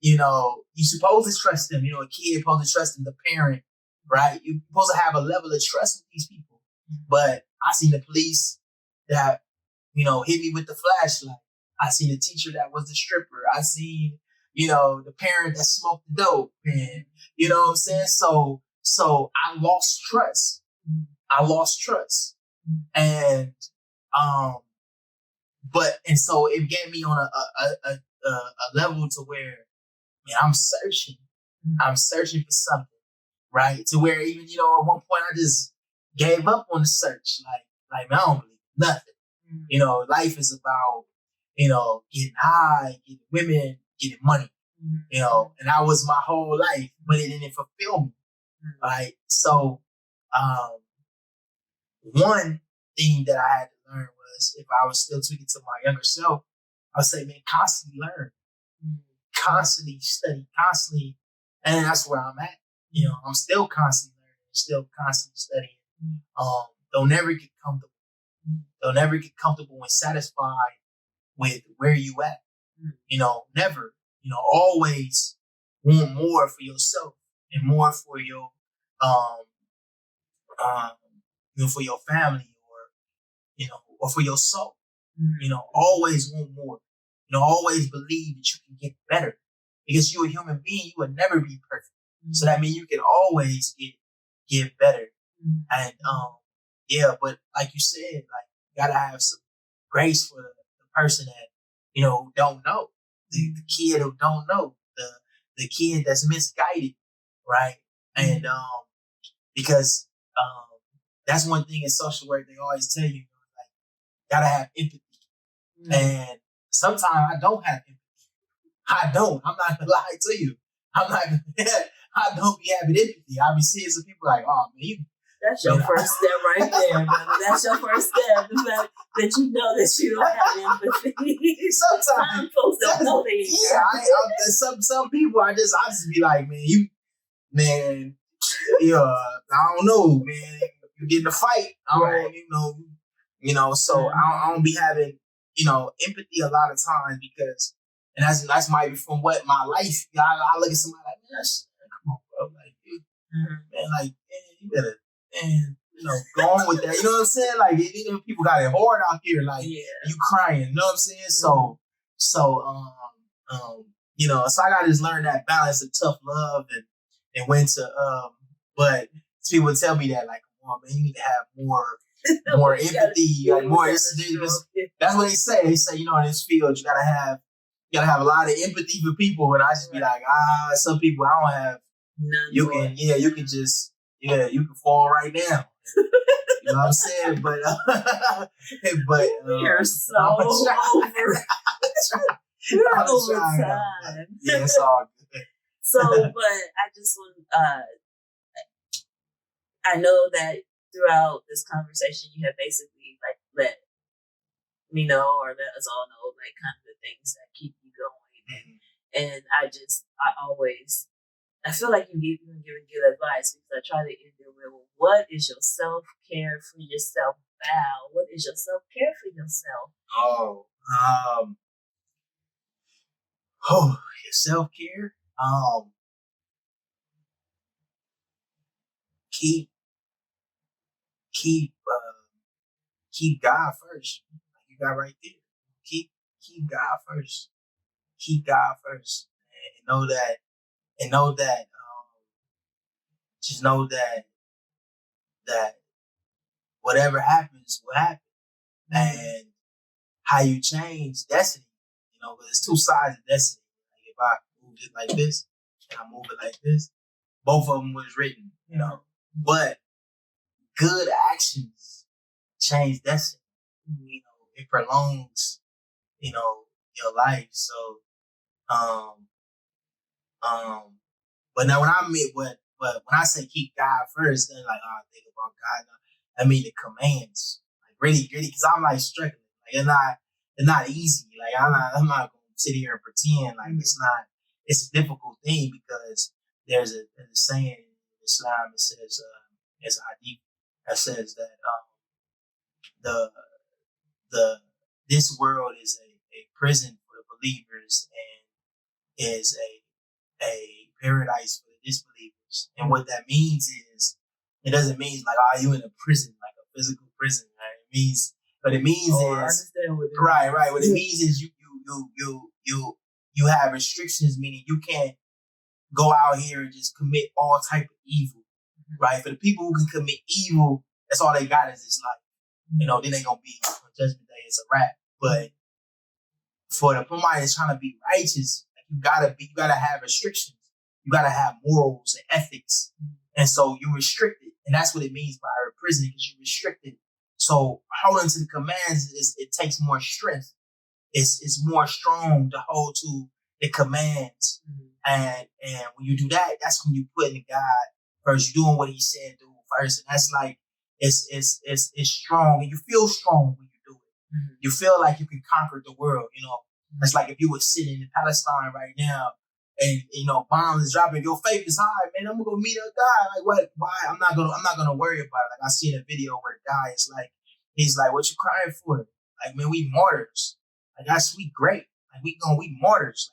you're supposed to trust them. A kid supposed to trust them, the parent, right? You're supposed to have a level of trust with these people. But I seen the police that, hit me with the flashlight. I seen the teacher that was the stripper. I seen, the parent that smoked the dope. And, you know what I'm saying? So I lost trust. And, and so it gave me on a level to where, man, I'm searching for something, right? To where even, at one point I just gave up on the search. Like, man, I don't believe nothing. Life is about, getting high, getting women, getting money, and that was my whole life, but it didn't fulfill me. Right. So, one thing that I had to learn was, if I was still speaking to my younger self, I would say, man, constantly learn, constantly study, constantly. And that's where I'm at. I'm still constantly learning, still constantly studying. Don't ever get comfortable. Don't ever get comfortable and satisfied with where you at. Never. Always want more for yourself and more for your, for your family, or for your soul. Always want more. Always believe that you can get better, because you're a human being. You will never be perfect. So that means you can always get better. And but like you said, like, you gotta have some grace for the person that don't know, the kid who don't know, the kid that's misguided, right? And because that's one thing in social work they always tell you, like, gotta have empathy. And sometimes I don't have empathy. I don't. I'm not gonna lie to you. I'm not. I don't be having empathy. I be seeing some people like, oh man, that's your first step right there, brother. That's your first step. The fact that you know that you don't have empathy. Sometimes folks don't know they. Yeah, some people I just be like, man, I don't know, man. You get in a fight, I don't, So I don't be having, empathy a lot of times, because, and that's might be from what my life. I look at somebody like, man, come on, bro, like, man, like, man, you better, man, go on with that. You know what I'm saying? Like, people got it hard out here. Like, you crying. You know what I'm saying? So so I gotta just learn that balance of tough love and when to but people tell me that, like, oh man, you need to have more empathy, like more. That's what they say. They say, in this field, you gotta have a lot of empathy for people. And I just be like, some people I don't have. None. You can just, you can fall right down. You know what I'm saying? But we are so over. We're over time. Yeah, it's all good. So, but I just want, I know that throughout this conversation, you have basically, like, let me know, or let us all know, like, kind of the things that keep you going. And I feel like you've been giving good advice, because I try to end it with, well, what is your self-care for yourself, Val? What is your self-care for yourself? Your self-care. Keep God first. Like you got right there. Keep God first. Keep God first, and know that. Just know that whatever happens will happen, and how you change destiny. But there's two sides of destiny. Like if I moved it like this and I move it like this, both of them was written. But good actions change destiny. It prolongs, your life. So, but now when when I say keep God first, then like, oh, think about God. I mean the commands, like really, really, because I'm like struggling. Like it's not easy. Like I'm not going to sit here and pretend like it's not. It's a difficult thing, because there's a saying in Islam. It says it's hadith that says that the this world is a prison for the believers and is a paradise for the disbelievers. And what that means is, it doesn't mean like, oh, you in a prison, like a physical prison, right? What it means is right. What it means is you have restrictions, meaning you can't go out here and just commit all type of evil, right? For the people who can commit evil, that's all they got is this life. Then they gonna be on Judgment Day. It's a wrap. But for the somebody that's trying to be righteous, like you gotta have restrictions. You gotta have morals and ethics, and so you restrict it, and that's what it means by a prison, because you restrict it. So holding to the commands it takes more strength. It's more strong to hold to the commands, and when you do that, that's when you put in God first. You're doing what He said do first, and that's like it's strong, and you feel strong when you do it. You feel like you can conquer the world. It's like if you were sitting in Palestine right now, and bombs is dropping, your faith is high, man. I'm gonna go meet a guy. Like what? Why? I'm not gonna worry about it. Like I seen a video where the guy is like, he's like, "What you crying for?" Like, man, we martyrs. Like we great. Like we martyrs.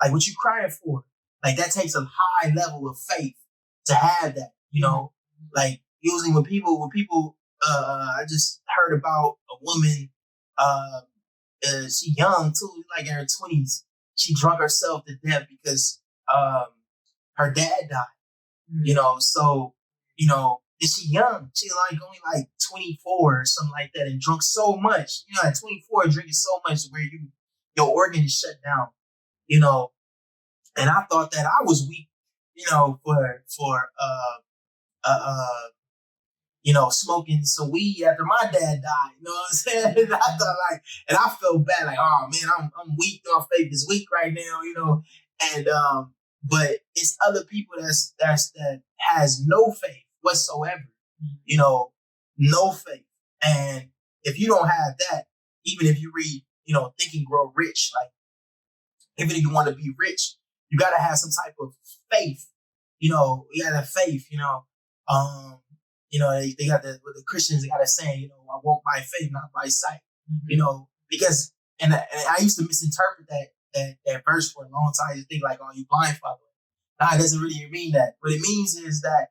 Like what you crying for? Like that takes a high level of faith to have that. Like usually when people I just heard about a woman. She young too, like in her 20s. She drunk herself to death because her dad died. So and she young. She like only like 24 or something like that, and drunk so much. At 24, drinking so much where your organs shut down. And I thought that I was weak. For smoking some weed after my dad died. You know what I'm saying? And I thought and I felt bad, like, oh man, I'm weak. My faith is weak right now. And but it's other people that has no faith whatsoever. No faith. And if you don't have that, even if you read, Think and Grow Rich, like even if you want to be rich, you gotta have some type of faith. You gotta have faith. They got with the Christians, they got a saying, I walk by faith, not by sight. Because and I used to misinterpret that verse for a long time. I used to think like, oh, you blind follower. Nah, it doesn't really mean that. What it means is that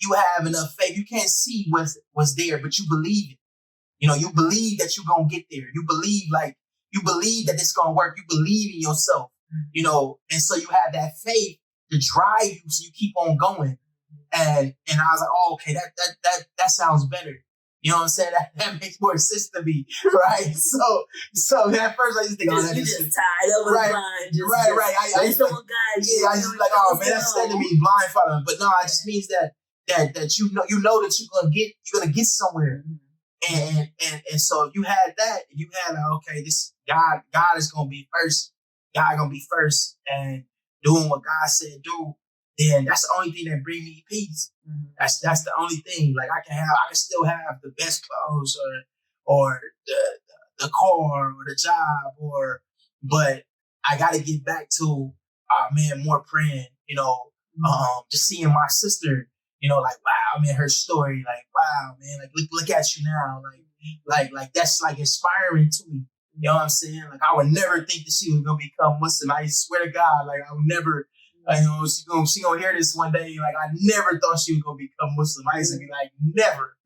you have enough faith. You can't see what's there, but you believe it. You believe that you're gonna get there. You believe that it's gonna work. You believe in yourself. And so you have that faith to drive you, so you keep on going. And I was like, oh, okay, that sounds better. You know what I'm saying? That makes more sense to me, right? So at first I just think, oh, that you is just tied over right, the blind. Right. I used to like, I just like, oh man, that's said to me blind following. But no, it just means that you know that you're gonna get somewhere. And so if you had that, if you had okay, this God is gonna be first. God gonna be first, and doing what God said do, then that's the only thing that bring me peace. That's the only thing. Like I can still have the best clothes or the car or the job but I got to get back to more praying, just seeing my sister, like, wow, man, her story, like, wow, man, like, look at you now, like that's like inspiring to me. You know what I'm saying? Like, I would never think that she was gonna become Muslim. I swear to God, like, I would never. She gonna hear this one day. Like, I never thought she was gonna become Muslim. I used to be like, never.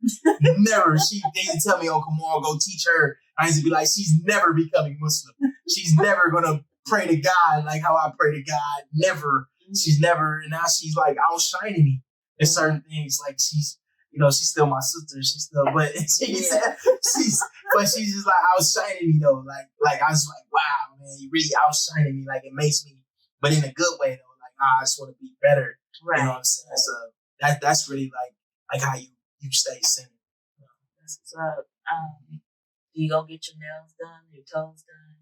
They used to tell me, oh, come on, go teach her. I used to be like, she's never becoming Muslim. She's never gonna pray to God like how I pray to God. Never. She's never. And now she's like outshining me in certain things. Like, she's still my sister. She's still, but she's just like outshining me though. Like I was like, wow, man, you really outshining me. Like, it makes me, but in a good way though. I just want to be better. Right. You know what I'm saying? So that's really like how you stay centered. That's what's up. Do you go get your nails done, your toes done?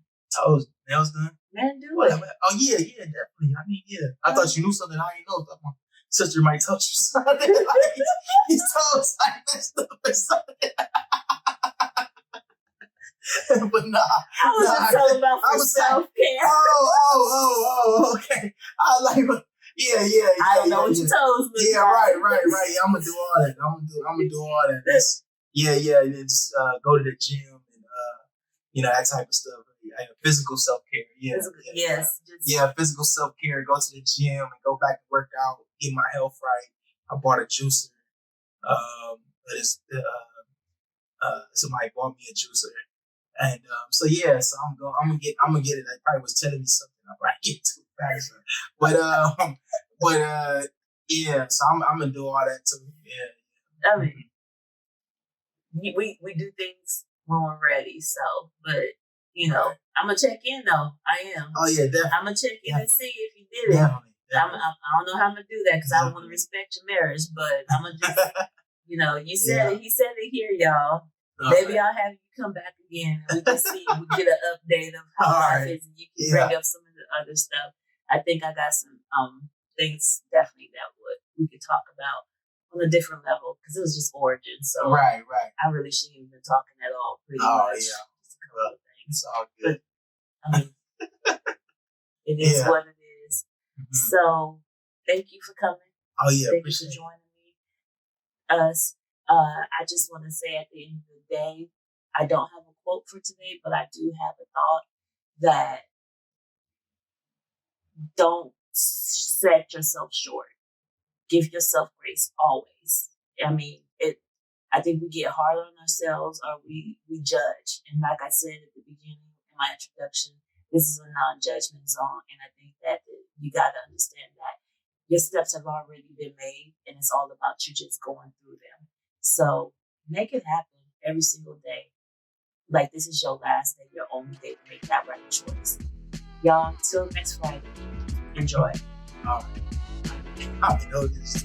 Nails done? Man, do it. Oh yeah, definitely. I mean, yeah. I thought you knew something I didn't know. My sister might touch you something. Like, his toes like messed up or something. But nah. I was just talking about for self-care. Oh, okay. I was like, yeah. I don't know what your toes look like. Right. Yeah, I'm gonna do all that. I'm gonna do all that. That's, yeah. And then just go to the gym and that type of stuff. Physical self-care. Yes. Physical self-care. Go to the gym and go back to work out. Get my health right. I bought a juicer. Somebody bought me a juicer. And so I'm gonna get it. That probably was telling me something. I'm gonna get too fast, but so I'm gonna do all that too. Yeah. I mean, we do things when we're ready. So, but I'm gonna check in though. I am. Oh yeah, definitely. I'm gonna check in and see if you did it. Definitely. I don't know how I'm gonna do that because I want to respect your marriage, but I'm gonna just you said it. He said it here, y'all. Maybe I'll have you come back again and we can see, we get an update of how life is, and you can bring up some of the other stuff. I think I got some things definitely that we could talk about on a different level because it was just origin. So right. I really shouldn't even been talking at all. Pretty much. Yeah. Just a couple of things. It's all good. But, I mean, it is what it is. Mm-hmm. So thank you for coming. Oh yeah, thank you for joining us. I just want to say at the end of the day, I don't have a quote for today, but I do have a thought that don't set yourself short. Give yourself grace always. I mean, I think we get hard on ourselves or we judge. And like I said at the beginning in my introduction, this is a non-judgment zone. And I think that you got to understand that your steps have already been made and it's all about you just going through them. So make it happen every single day. Like this is your last day, your only day to make that right choice. Y'all, till next Friday, enjoy. I know this.